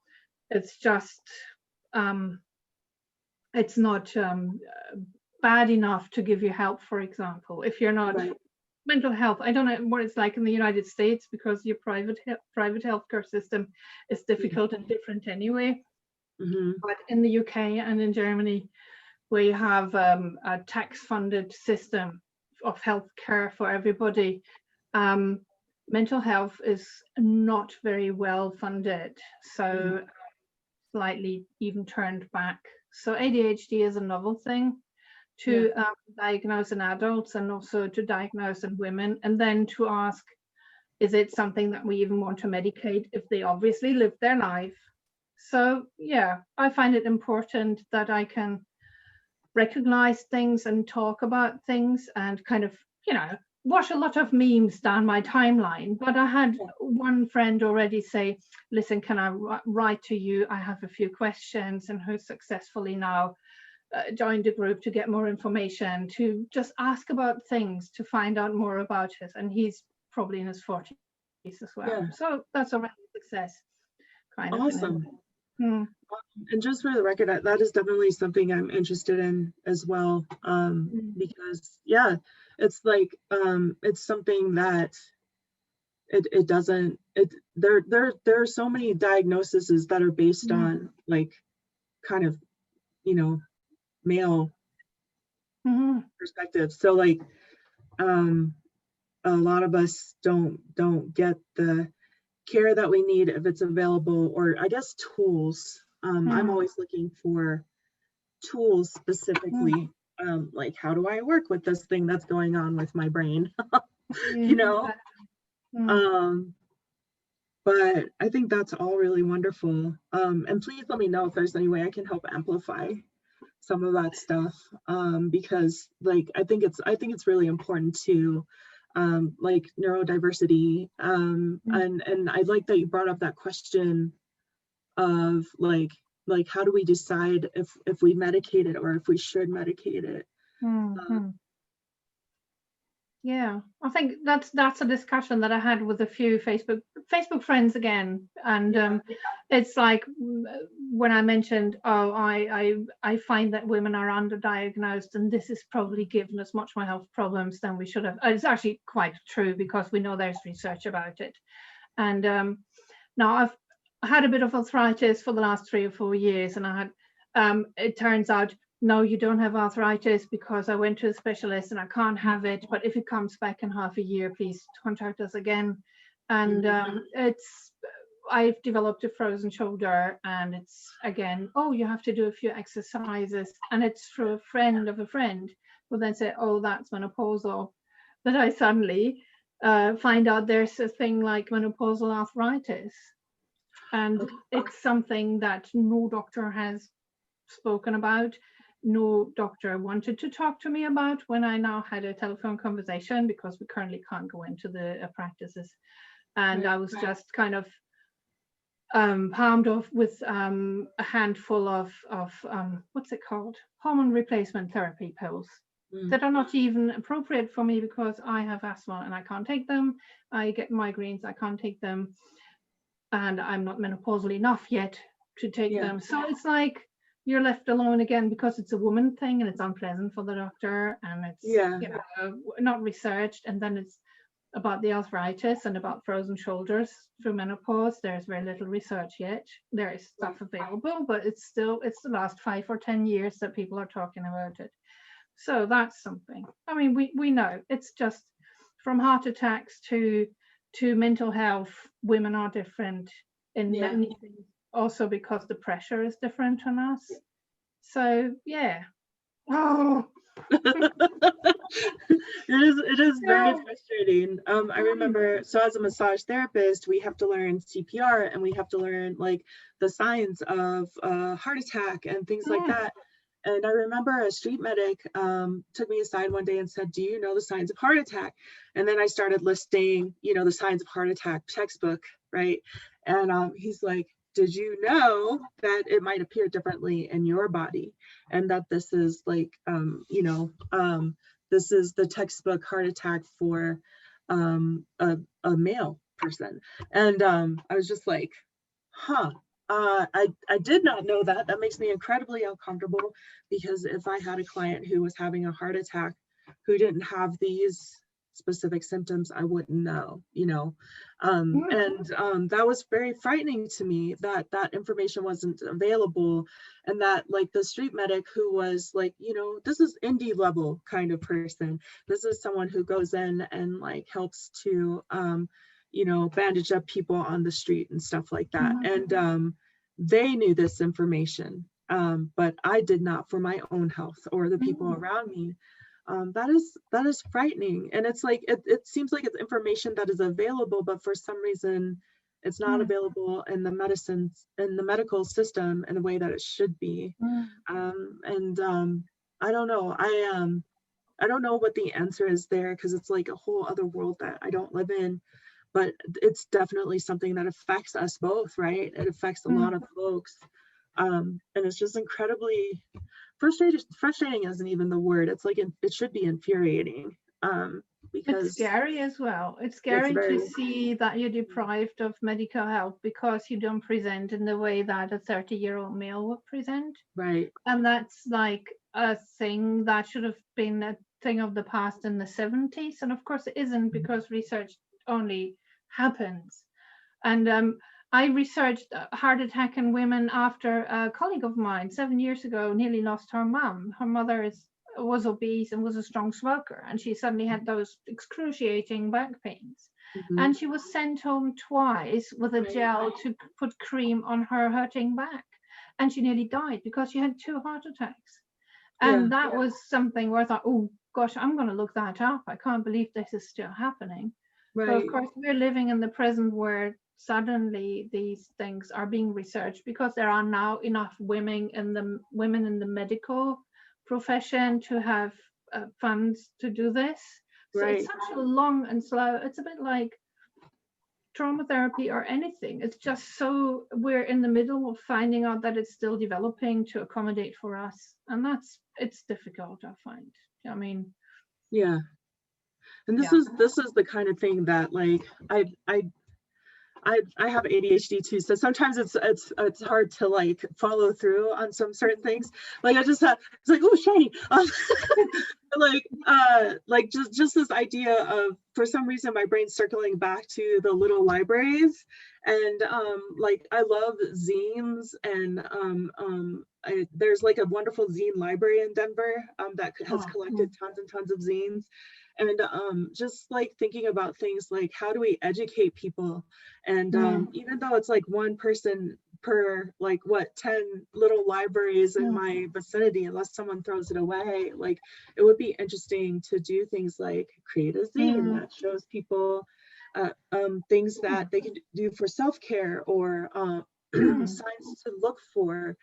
it's just it's not bad enough to give you help, for example. If you're not mental health, I don't know what it's like in the United States because your private healthcare system is difficult and different anyway. But in the UK and in Germany, where you have a tax-funded system of healthcare for everybody, mental health is not very well funded, so slightly even turned back. So ADHD is a novel thing to diagnose in adults and also to diagnose in women, and then to ask, is it something that we even want to medicate if they obviously live their life? So yeah, I find it important that I can recognize things and talk about things and kind of, you know, watch a lot of memes down my timeline. But I had one friend already say, listen, can I write to you? I have a few questions, and who successfully now joined a group to get more information, to just ask about things, to find out more about it. And he's probably in his 40s as well. So that's already a success. Kind of. Awesome. And just for the record, that is definitely something I'm interested in as well, because it's like it's something that it doesn't, there are so many diagnoses that are based on like kind of, you know, male perspective. So like a lot of us don't get the care that we need if it's available, or I guess tools. I'm always looking for tools specifically, like how do I work with this thing that's going on with my brain, you know? But I think that's all really wonderful. And please let me know if there's any way I can help amplify some of that stuff, because like I think it's really important to like neurodiversity, and I like that you brought up that question of like how do we decide if we medicate it or if we should medicate it. Yeah, I think that's a discussion that I had with a few Facebook friends again, and it's like when I mentioned, oh, I find that women are underdiagnosed, and this is probably given us much more health problems than we should have. It's actually quite true because we know there's research about it, and now I've had a bit of arthritis for the last 3 or 4 years, and I had it turns out, no, you don't have arthritis because I went to a specialist and I can't have it. But if it comes back in half a year, please contact us again. And I've developed a frozen shoulder, and it's again, oh, you have to do a few exercises. And it's through a friend of a friend who then say, oh, that's menopausal. That I suddenly find out there's a thing like menopausal arthritis. And it's something that no doctor has spoken about. No doctor wanted to talk to me about when I now had a telephone conversation, because we currently can't go into the practices. And I was just kind of palmed off with a handful of what's it called? Hormone replacement therapy pills that are not even appropriate for me because I have asthma and I can't take them. I get migraines, I can't take them. And I'm not menopausal enough yet to take them. So it's like you're left alone again because it's a woman thing and it's unpleasant for the doctor and it's you know, not researched. And then it's about the arthritis and about frozen shoulders through menopause. There's very little research yet. There is stuff available, but it's the last 5 or 10 years that people are talking about it. So that's something. I mean, we know it's just from heart attacks to mental health, women are different in many things, also because the pressure is different on us. So yeah. Oh. It is very frustrating. I remember, so as a massage therapist, we have to learn CPR and we have to learn like the signs of heart attack and things like that. And I remember a street medic took me aside one day and said, do you know the signs of heart attack? And then I started listing, you know, the signs of heart attack textbook, right? And he's like, did you know that it might appear differently in your body? And that this is like, you know, this is the textbook heart attack for a male person. And I was just like, huh. I did not know that. That makes me incredibly uncomfortable, because if I had a client who was having a heart attack who didn't have these specific symptoms, I wouldn't know, you know. And that was very frightening to me, that that information wasn't available, and that like the street medic who was like, you know, this is indie level kind of person. This is someone who goes in and like helps to you know, bandage up people on the street and stuff like that. And they knew this information, but I did not for my own health or the people around me. That is frightening. And it's like, it seems like it's information that is available, but for some reason it's not available in the medical system in the way that it should be. I don't know. I don't know what the answer is there, because it's like a whole other world that I don't live in. But it's definitely something that affects us both, right? It affects a lot of folks. And it's just incredibly frustrating isn't even the word. It's like, it should be infuriating. Because it's scary as well. It's scary to see that you're deprived of medical help because you don't present in the way that a 30-year-old male would present. Right. And that's like a thing that should have been a thing of the past in the 70s. And of course it isn't, because research only happens. And I researched heart attack in women after a colleague of mine 7 years ago nearly lost her mum. Her mother was obese and was a strong smoker, and she suddenly had those excruciating back pains. And she was sent home twice with a gel to put cream on her hurting back, and she nearly died because she had 2 heart attacks. And that was something where I thought, oh gosh, I'm going to look that up. I can't believe this is still happening. Right. So of course we're living in the present where suddenly these things are being researched, because there are now enough women in the medical profession to have funds to do this. So it's such a long and slow. It's a bit like trauma therapy or anything. It's just so we're in the middle of finding out that it's still developing to accommodate for us, and it's difficult, I find. I mean, yeah. And this is the kind of thing that like I have ADHD too, so sometimes it's hard to like follow through on some certain things. Like I just it's like, oh, shiny. Like just this idea of, for some reason my brain's circling back to the little libraries, and like I love zines, and there's like a wonderful zine library in Denver that has collected tons and tons of zines. And just like thinking about things like, how do we educate people? And even though it's like one person per like 10 little libraries in my vicinity, unless someone throws it away, like it would be interesting to do things like create a zine that shows people things that they could do for self-care, or signs to look for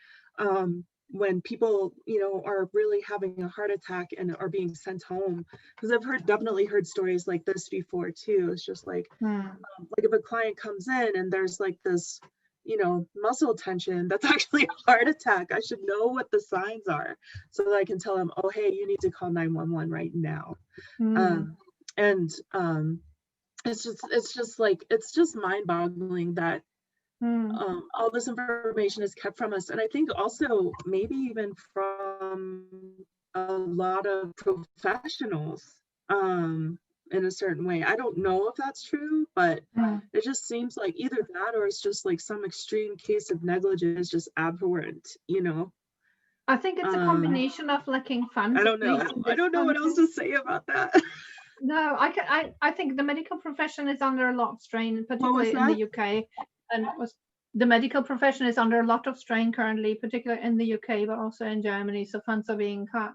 when people, you know, are really having a heart attack and are being sent home. Because I've definitely heard stories like this before too. It's just like if a client comes in and there's like this, you know, muscle tension, that's actually a heart attack. I should know what the signs are so that I can tell them, oh, hey, you need to call 911 right now. It's just mind-boggling that all this information is kept from us. And I think also maybe even from a lot of professionals in a certain way. I don't know if that's true, but it just seems like either that or it's just like some extreme case of negligence, just abhorrent, you know. I think it's a combination of lacking funds. I don't know what else to say about that. No, I think the medical profession is under a lot of strain, particularly in the UK. And the medical profession is under a lot of strain currently, particularly in the UK, but also in Germany. So funds are being cut.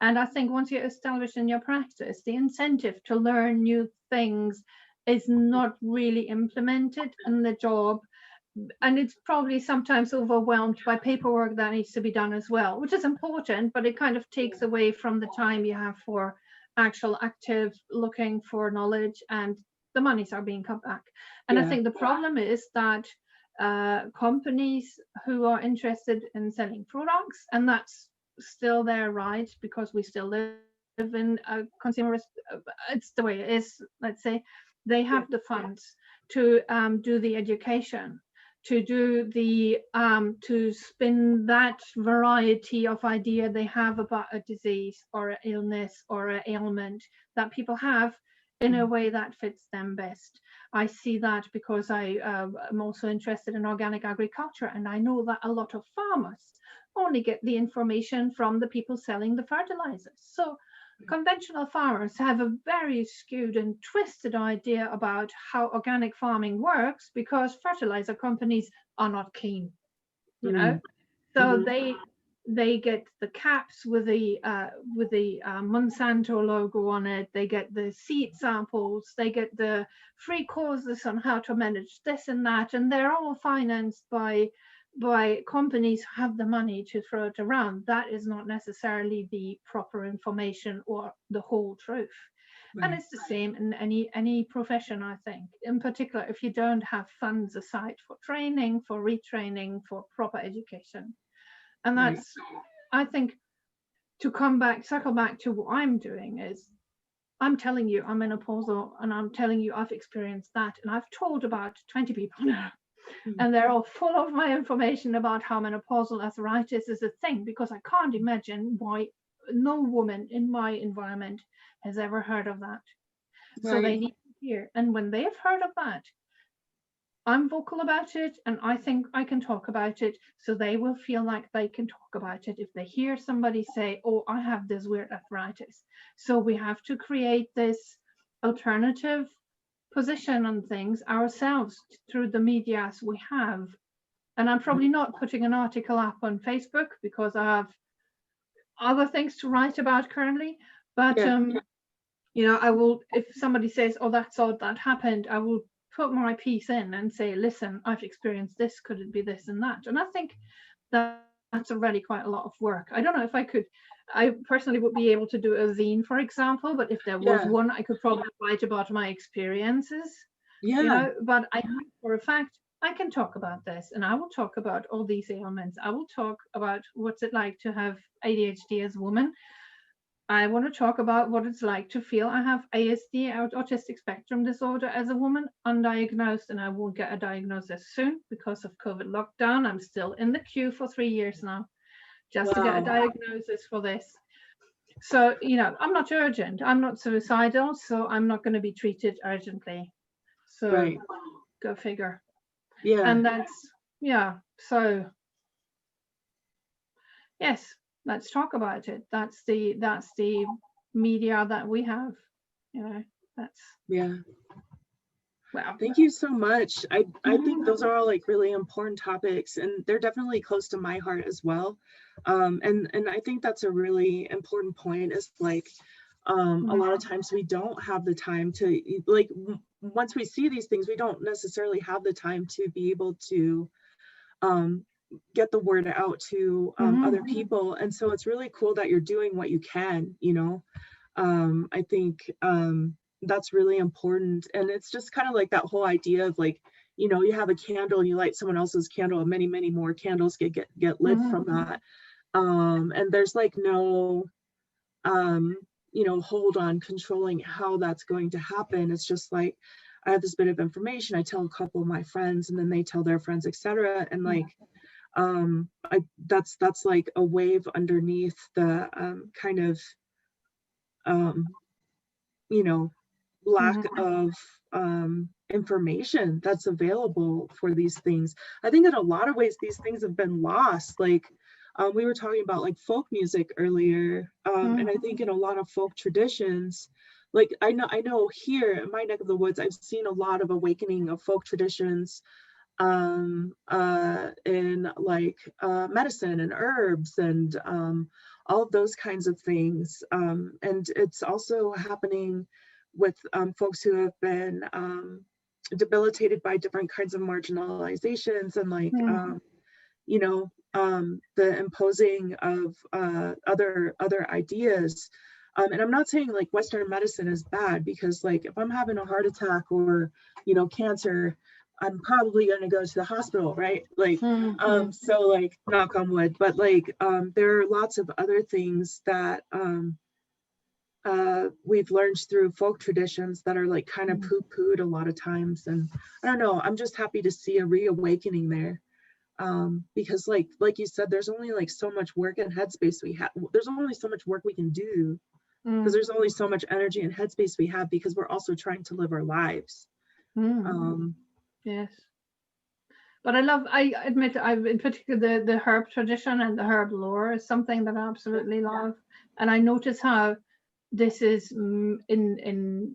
And I think once you're established in your practice, the incentive to learn new things is not really implemented in the job. And it's probably sometimes overwhelmed by paperwork that needs to be done as well, which is important, but it kind of takes away from the time you have for actual active looking for knowledge, and the monies are being cut back. And I think the problem is that companies who are interested in selling products, and that's still their right because we still live in a consumerist, it's the way it is, let's say, they have the funds to do the education, to do the to spin that variety of idea they have about a disease or an illness or an ailment that people have in a way that fits them best. I see that because I am also interested in organic agriculture, and I know that a lot of farmers only get the information from the people selling the fertilizers. So conventional farmers have a very skewed and twisted idea about how organic farming works because fertilizer companies are not keen, you know. So they get the caps with the Monsanto logo on it. They get the seed samples. They get the free courses on how to manage this and that, and they're all financed by companies who have the money to throw it around. That is not necessarily the proper information or the whole truth. And it's the same in any profession, I think. In particular, if you don't have funds aside for training, for retraining, for proper education. And that's, I think, to circle back to what I'm doing is, I'm telling you I'm menopausal, and I'm telling you I've experienced that, and I've told about 20 people now. And they're all full of my information about how menopausal arthritis is a thing, because I can't imagine why no woman in my environment has ever heard of that. So they need to hear. And when they've heard of that, I'm vocal about it, and I think I can talk about it, so they will feel like they can talk about it if they hear somebody say, oh, I have this weird arthritis. So we have to create this alternative position on things ourselves through the medias we have. And I'm probably not putting an article up on Facebook because I have other things to write about currently, but you know, I will, if somebody says, oh, that's odd, that happened, I will put my piece in and say, listen, I've experienced this, could it be this and that? And I think that's already quite a lot of work. I don't know if I personally would be able to do a zine, for example, but if there was one, I could probably write about my experiences, you know, but I know for a fact I can talk about this, and I will talk about all these ailments. I will talk about what's it like to have ADHD as a woman. I want to talk about what it's like to feel I have ASD, autistic spectrum disorder, as a woman, undiagnosed, and I won't get a diagnosis soon because of COVID lockdown. I'm still in the queue for 3 years now just to get a diagnosis for this. So, you know, I'm not urgent. I'm not suicidal, so I'm not going to be treated urgently. So go figure. Yeah. And that's, so yes. Let's talk about it. That's the media that we have, you know. That's well, thank you so much. I think those are all like really important topics, and they're definitely close to my heart as well. And I think that's a really important point, is like A lot of times we don't have the time to, like, once we see these things, we don't necessarily have the time to be able to get the word out to other people. And so it's really cool that you're doing what you can, you know. I think that's really important. And it's just kind of like that whole idea of, like, you know, you have a candle and you light someone else's candle, and many more candles get lit from that. And there's like no you know, hold on controlling how that's going to happen. It's just like, I have this bit of information, I tell a couple of my friends, and then they tell their friends, etc. And like that's like a wave underneath the kind of you know, lack of information that's available for these things. I think in a lot of ways these things have been lost. Like we were talking about like folk music earlier, and I think in a lot of folk traditions, like I know here in my neck of the woods, I've seen a lot of awakening of folk traditions in like medicine and herbs and all of those kinds of things. And it's also happening with folks who have been debilitated by different kinds of marginalizations and like, you know, the imposing of other ideas. And I'm not saying like Western medicine is bad, because like if I'm having a heart attack or, you know, cancer, I'm probably going to go to the hospital, right? Like, so like, knock on wood, but like, there are lots of other things that we've learned through folk traditions that are like kind of poo-pooed a lot of times. And I don't know, I'm just happy to see a reawakening there. Because like you said, there's only like so much work and headspace we have. There's only so much work we can do, because there's only so much energy and headspace we have, because we're also trying to live our lives. Yes, but I admit, I've in particular the herb tradition and the herb lore is something that I absolutely love. And I notice how this is in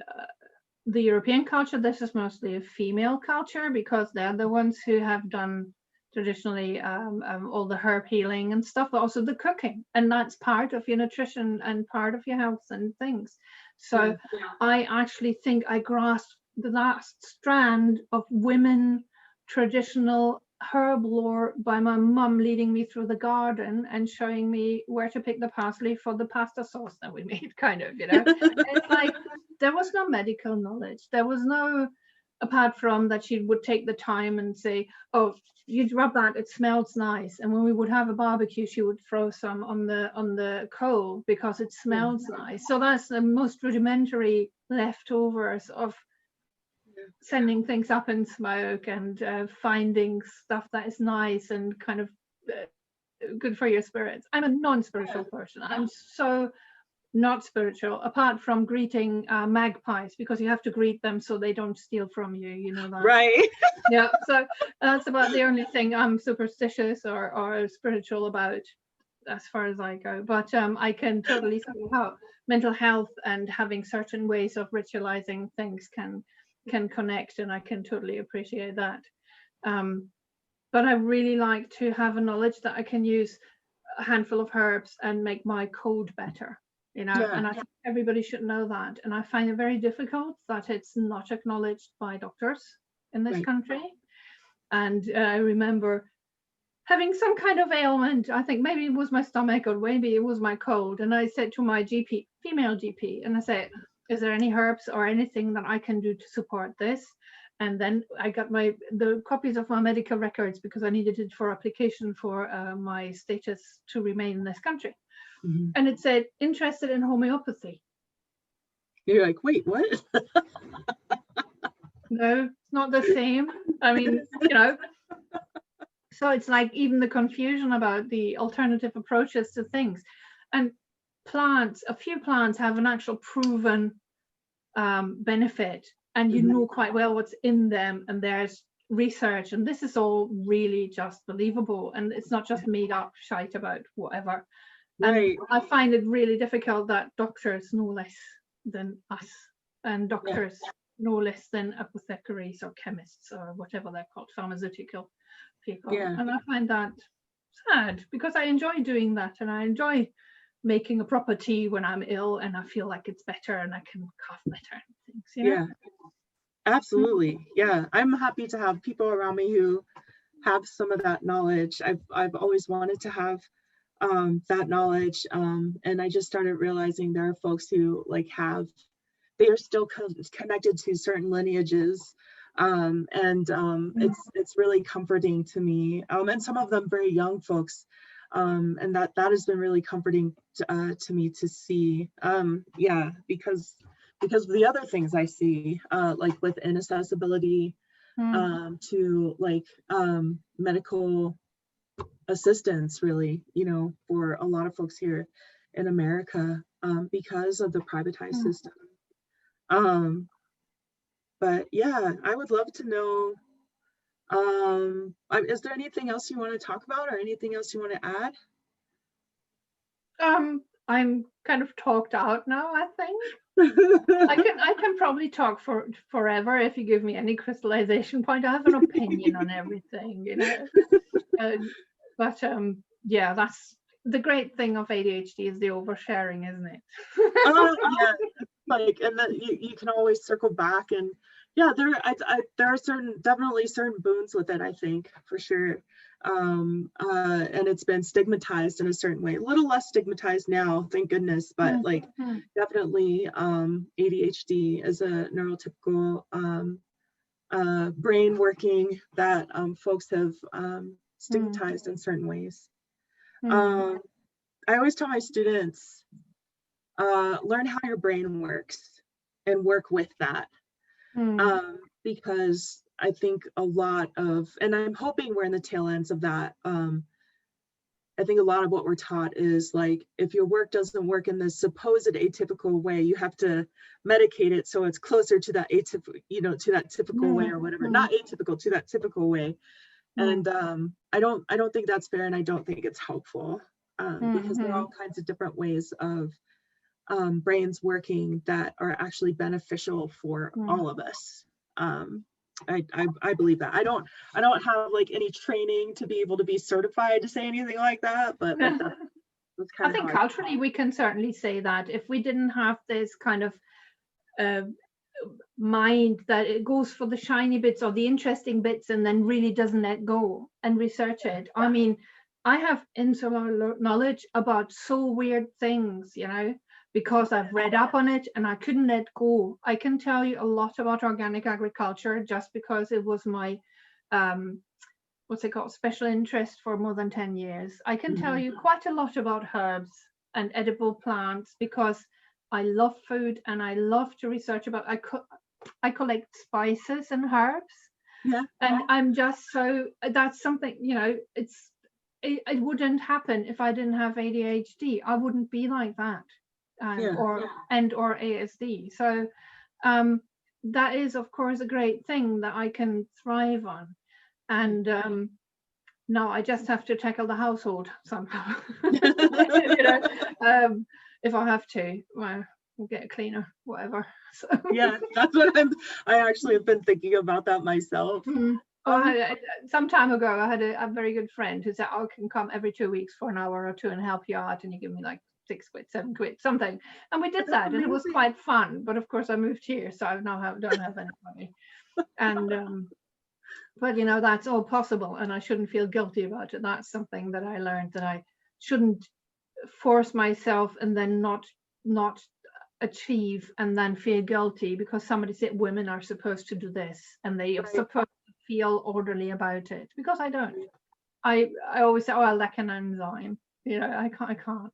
the European culture, this is mostly a female culture, because they're the ones who have done traditionally all the herb healing and stuff, but also the cooking, and that's part of your nutrition and part of your health and things. So I actually think I grasp the last strand of women traditional herb lore by my mum leading me through the garden and showing me where to pick the parsley for the pasta sauce that we made, kind of, you know. It's like there was no medical knowledge, there was no, apart from that she would take the time and say, oh, you'd rub that, it smells nice. And when we would have a barbecue, she would throw some on the coal because it smells nice. So that's the most rudimentary leftovers of sending things up in smoke and finding stuff that is nice and kind of good for your spirits. I'm a non-spiritual person. I'm so not spiritual, apart from greeting magpies, because you have to greet them so they don't steal from you, you know that. Right. Yeah, so that's about the only thing I'm superstitious or spiritual about, as far as I go. But I can totally see how mental health and having certain ways of ritualizing things can connect, and I can totally appreciate that. But I really like to have a knowledge that I can use a handful of herbs and make my cold better, you know. And I think everybody should know that. And I find it very difficult that it's not acknowledged by doctors in this country. And I remember having some kind of ailment. I think maybe it was my stomach or maybe it was my cold. And I said to my GP, female GP, and I said, is there any herbs or anything that I can do to support this? And then I got the copies of my medical records, because I needed it for application for my status to remain in this country. And it said, interested in homeopathy. You're like, wait, what? No, it's not the same. I mean, you know, so it's like even the confusion about the alternative approaches to things. And plants, a few plants have an actual proven benefit, and you know quite well what's in them, and there's research, and this is all really just believable, and it's not just made up shite about whatever. And I find it really difficult that doctors know less than us, and doctors know less than apothecaries or chemists or whatever they're called, pharmaceutical people. And I find that sad, because I enjoy doing that, and I enjoy making a proper tea when I'm ill and I feel like it's better and I can cough better and things, you know? Yeah, absolutely. Yeah, I'm happy to have people around me who have some of that knowledge. I've always wanted to have that knowledge, and I just started realizing there are folks who like they are still connected to certain lineages, and it's really comforting to me, and some of them very young folks, and that has been really comforting to me to see, yeah, because of the other things I see, like with inaccessibility to like medical assistance, really, you know, for a lot of folks here in America, because of the privatized system. But yeah, I would love to know, is there anything else you want to talk about or anything else you want to add? I'm kind of talked out now, I think. I can probably talk for forever if you give me any crystallization point. I have an opinion on everything, you know. But yeah, that's the great thing of ADHD is the oversharing, isn't it? Yeah, like, and then you can always circle back, and yeah, there are definitely certain boons with it, I think, for sure. And it's been stigmatized in a certain way, a little less stigmatized now, thank goodness, but like definitely ADHD is a neurotypical brain working that folks have stigmatized in certain ways. I always tell my students, learn how your brain works and work with that, because I think a lot of, and I'm hoping we're in the tail ends of that, I think a lot of what we're taught is like, if your work doesn't work in the supposed atypical way, you have to medicate it so it's closer to that atypical, you know, to that typical way or whatever, not atypical, to that typical way. And I don't think that's fair, and I don't think it's helpful, because there are all kinds of different ways of brains working that are actually beneficial for all of us. I believe that. I don't have like any training to be able to be certified to say anything like that, but like that's kind I think culturally we can certainly say that if we didn't have this kind of mind that it goes for the shiny bits or the interesting bits and then really doesn't let go and research it. I mean, I have insular knowledge about so weird things, you know, because I've read up on it and I couldn't let go. I can tell you a lot about organic agriculture just because it was my what's it called, special interest for more than 10 years. I can tell you quite a lot about herbs and edible plants because I love food and I love to research about, I collect spices and herbs. Yeah. And I'm just so, that's something, you know, it wouldn't happen if I didn't have ADHD. I wouldn't be like that, or ASD. So that is, of course, a great thing that I can thrive on. And now I just have to tackle the household somehow. You know, if I have to, well, we'll get a cleaner, whatever. So. Yeah, that's what I actually have been thinking about that myself. Some time ago, I had a very good friend who said, I can come every 2 weeks for an hour or two and help you out, and you give me like 6 quid, 7 quid, something. And we did that, and it was quite fun. But of course, I moved here, so I now don't have any money. And but you know, that's all possible, and I shouldn't feel guilty about it. That's something that I learned, that I shouldn't force myself and then not achieve and then feel guilty because somebody said women are supposed to do this and they are supposed to feel orderly about it, because I don't. I always say, oh, I lack an enzyme, you know, I can't.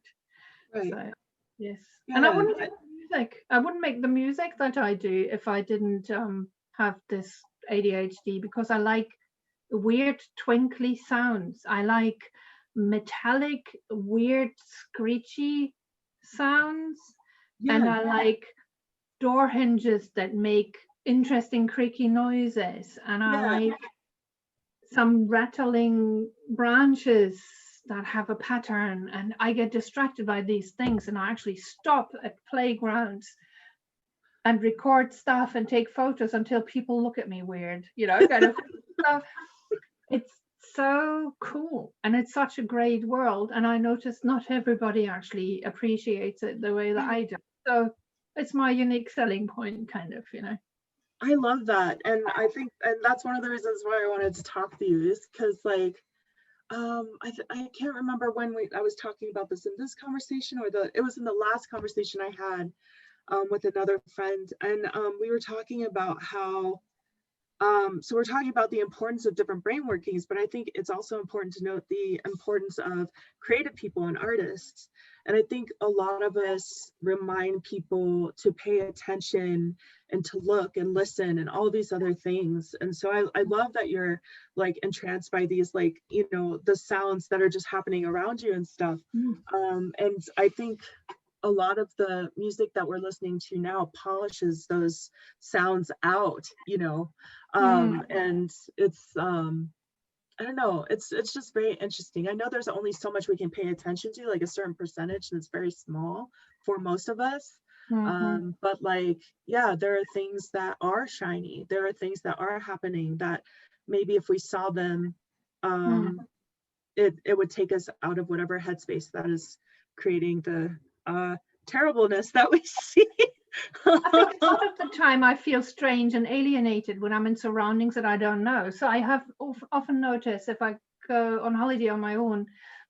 Right. So yes. Yeah. And I wouldn't make the music. I wouldn't make the music that I do if I didn't have this ADHD, because I like weird twinkly sounds. I like metallic, weird screechy sounds. Yeah. And I like door hinges that make interesting creaky noises. And I like some rattling branches that have a pattern. And I get distracted by these things, and I actually stop at playgrounds and record stuff and take photos until people look at me weird, you know, kind of. So it's so cool, and it's such a great world, and I notice not everybody actually appreciates it the way that I do. So it's my unique selling point, kind of, you know. I love that. And I think, and that's one of the reasons why I wanted to talk to you, is because like, I can't remember when I was talking about this in this conversation, or it was in the last conversation I had with another friend. And we were talking about how, so we're talking about the importance of different brain workings, but I think it's also important to note the importance of creative people and artists. And I think a lot of us remind people to pay attention and to look and listen and all these other things. And so I love that you're like entranced by these, like, you know, the sounds that are just happening around you and stuff. And I think a lot of the music that we're listening to now polishes those sounds out, you know. And it's I don't know, it's just very interesting. I know there's only so much we can pay attention to, like a certain percentage that's very small for most of us. But like, yeah, there are things that are shiny, there are things that are happening that maybe if we saw them, it would take us out of whatever headspace that is creating the terribleness that we see. I think a lot of the time I feel strange and alienated when I'm in surroundings that I don't know. So I have often noticed if I go on holiday on my own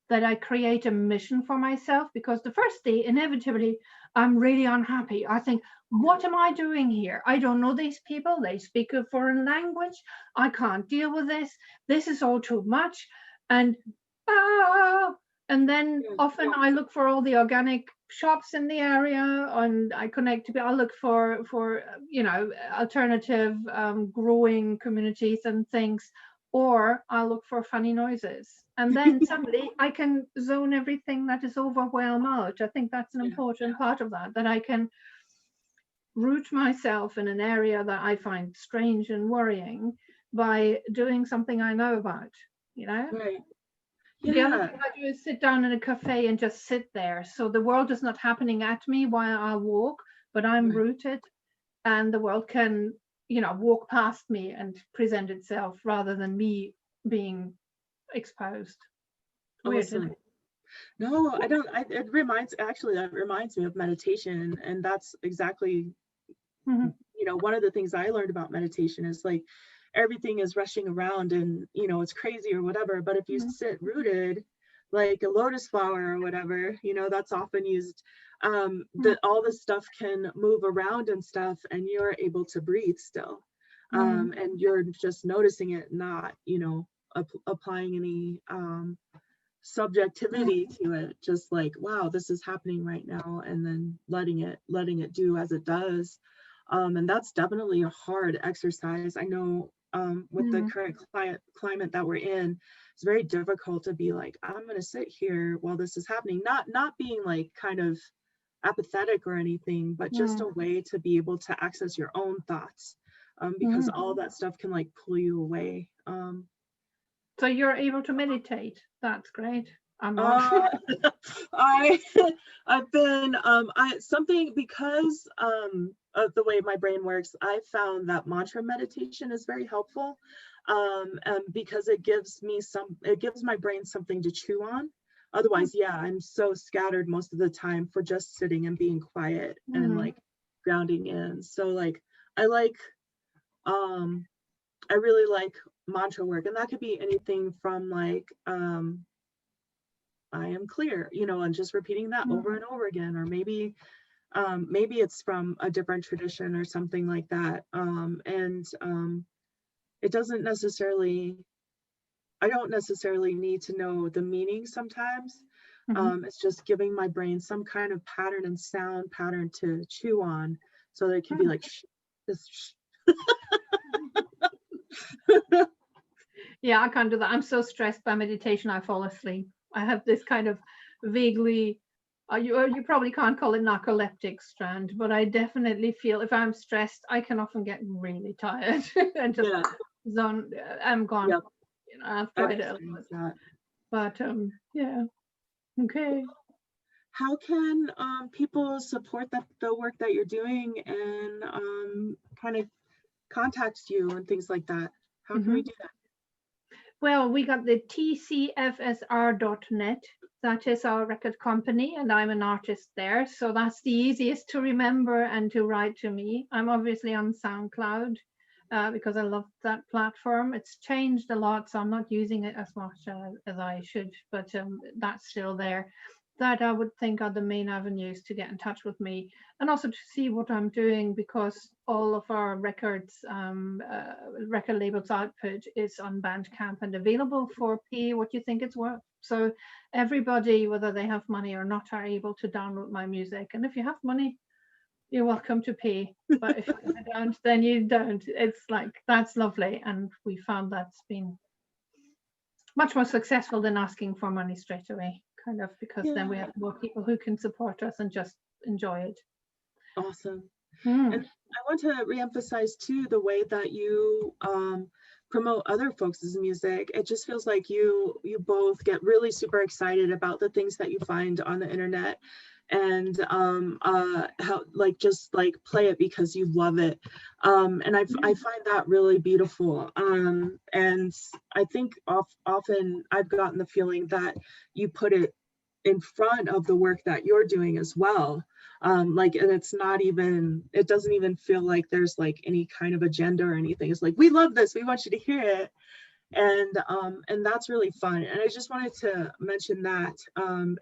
that I create a mission for myself, because the first day, inevitably, I'm really unhappy. I think, what am I doing here? I don't know these people. They speak a foreign language. I can't deal with this. This is all too much. And then often I look for all the organic shops in the area, and I connect to. I look for you know, alternative growing communities and things, or I look for funny noises, and then suddenly I can zone everything that is overwhelmed out. I think that's an important part of that I can root myself in an area that I find strange and worrying by doing something I know about, you know. Right. The other thing I do is sit down in a cafe and just sit there. So the world is not happening at me while I walk, but I'm rooted, and the world can, you know, walk past me and present itself rather than me being exposed. Weird, isn't it? No, I don't. It reminds, actually, that reminds me of meditation, and that's exactly, you know, one of the things I learned about meditation is like everything is rushing around and, you know, it's crazy or whatever. But if you sit rooted, like a lotus flower or whatever, you know, that's often used, that all this stuff can move around and stuff, and you're able to breathe still. And you're just noticing it, not, you know, applying any subjectivity to it, just like, wow, this is happening right now, and then letting it do as it does. And that's definitely a hard exercise. I know with the current climate that we're in, it's very difficult to be like, I'm going to sit here while this is happening, not being like kind of apathetic or anything, but just a way to be able to access your own thoughts, because all that stuff can like pull you away. So you're able to meditate. That's great. I'm not. I've been something, because of the way my brain works, I found that mantra meditation is very helpful, and because it gives my brain something to chew on. Otherwise, I'm so scattered most of the time for just sitting and being quiet and like grounding in. So like I really like mantra work, and that could be anything from like I am clear, you know, and just repeating that over and over again, or maybe it's from a different tradition or something like that. It doesn't necessarily, I don't necessarily need to know the meaning sometimes. It's just giving my brain some kind of pattern and sound pattern to chew on, so that it can be like, shh, this, shh. Yeah, I can't do that. I'm so stressed by meditation, I fall asleep. I have this kind of vaguely, you probably can't call it narcoleptic strand, but I definitely feel if I'm stressed, I can often get really tired and just zone. I'm gone. Yep. You know, I've tried it, but yeah, okay. How can people support the work that you're doing, and kind of contact you and things like that? How can we do that? Well, we got the tcfsr.net. That is our record company, and I'm an artist there. So that's the easiest to remember and to write to me. I'm obviously on SoundCloud because I love that platform. It's changed a lot, so I'm not using it as much as I should, but that's still there. That I would think are the main avenues to get in touch with me, and also to see what I'm doing, because all of our records, record labels output is on Bandcamp and available for pay what you think it's worth. So everybody, whether they have money or not, are able to download my music. And if you have money, you're welcome to pay. But if you don't, then you don't. It's like, that's lovely. And we found that's been much more successful than asking for money straight away, kind of, because then we have more people who can support us and just enjoy it. Awesome. And I want to reemphasize too the way that you promote other folks' music. It just feels like you both get really super excited about the things that you find on the internet, and how just play it because you love it, and I find that really beautiful, and I think often I've gotten the feeling that you put it in front of the work that you're doing as well, and it's not even, it doesn't even feel like there's any kind of agenda or anything. It's like, we love this, we want you to hear it, and that's really fun. And I just wanted to mention that, and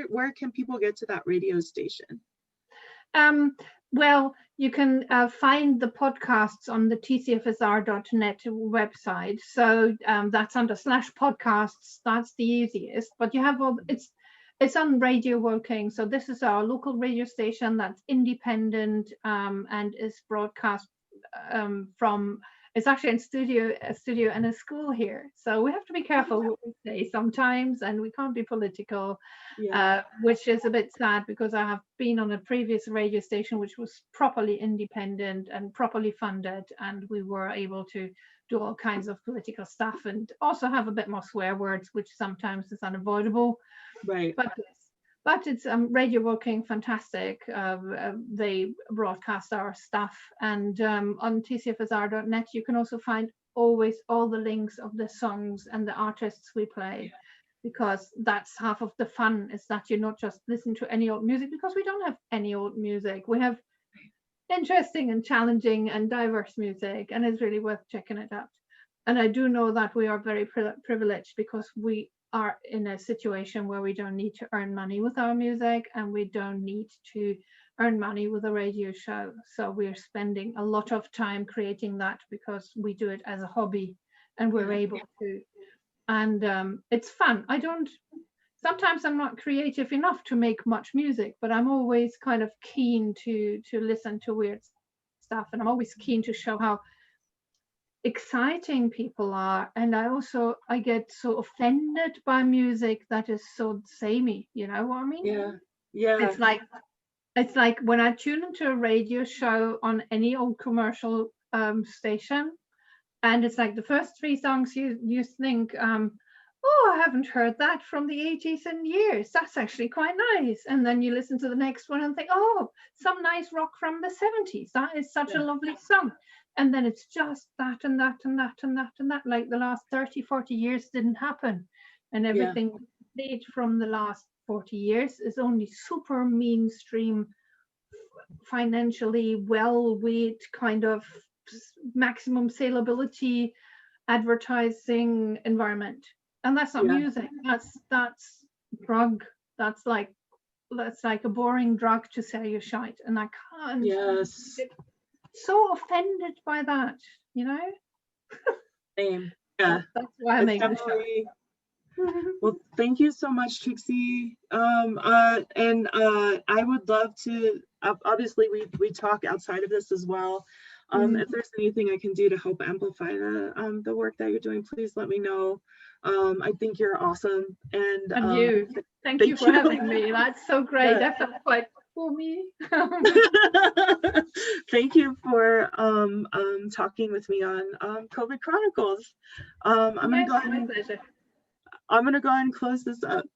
where can people get to that radio station? Well, you can find the podcasts on the tcfsr.net website. So that's under /podcasts. That's the easiest. But you have it's on Radio Woking. So this is our local radio station that's independent and is broadcast from. It's actually a studio and a school here. So we have to be careful what we say sometimes, and we can't be political, which is a bit sad, because I have been on a previous radio station which was properly independent and properly funded, and we were able to do all kinds of political stuff and also have a bit more swear words, which sometimes is unavoidable. Right. But it's Radio Woking, fantastic. They broadcast our stuff, and on tcfsr.net you can also find always all the links of the songs and the artists we play, because that's half of the fun, is that you not just listen to any old music, because we don't have any old music. We have interesting and challenging and diverse music, and it's really worth checking it out. And I do know that we are very privileged, because we are in a situation where we don't need to earn money with our music, and we don't need to earn money with a radio show. So we're spending a lot of time creating that, because we do it as a hobby and we're able to. And it's fun. Sometimes I'm not creative enough to make much music, but I'm always kind of keen to listen to weird stuff. And I'm always keen to show how exciting people are. And I get so offended by music that is so samey, you know what I mean? Yeah. It's like when I tune into a radio show on any old commercial station, and it's like the first 3 songs you think, oh, I haven't heard that from the 80s in years, that's actually quite nice. And then you listen to the next one and think, oh, some nice rock from the 70s, that is such a lovely song. And then it's just that and that and that and that and that. Like the last 30, 40 years didn't happen. And everything played from the last 40 years is only super mainstream, financially well-weighed kind of maximum saleability advertising environment. And that's not music. That's drug. That's like a boring drug to sell your shite. And I can't. Yes. So offended by that, you know. Same. Yeah. That's why I make the show. Well, thank you so much, Trixie. And I would love to. Obviously, we talk outside of this as well. If there's anything I can do to help amplify the work that you're doing, please let me know. I think you're awesome. And you. Thank you for having me. That's so great. That felt quite for me. Thank you for talking with me on COVID Chronicles. I'm gonna go ahead and close this up.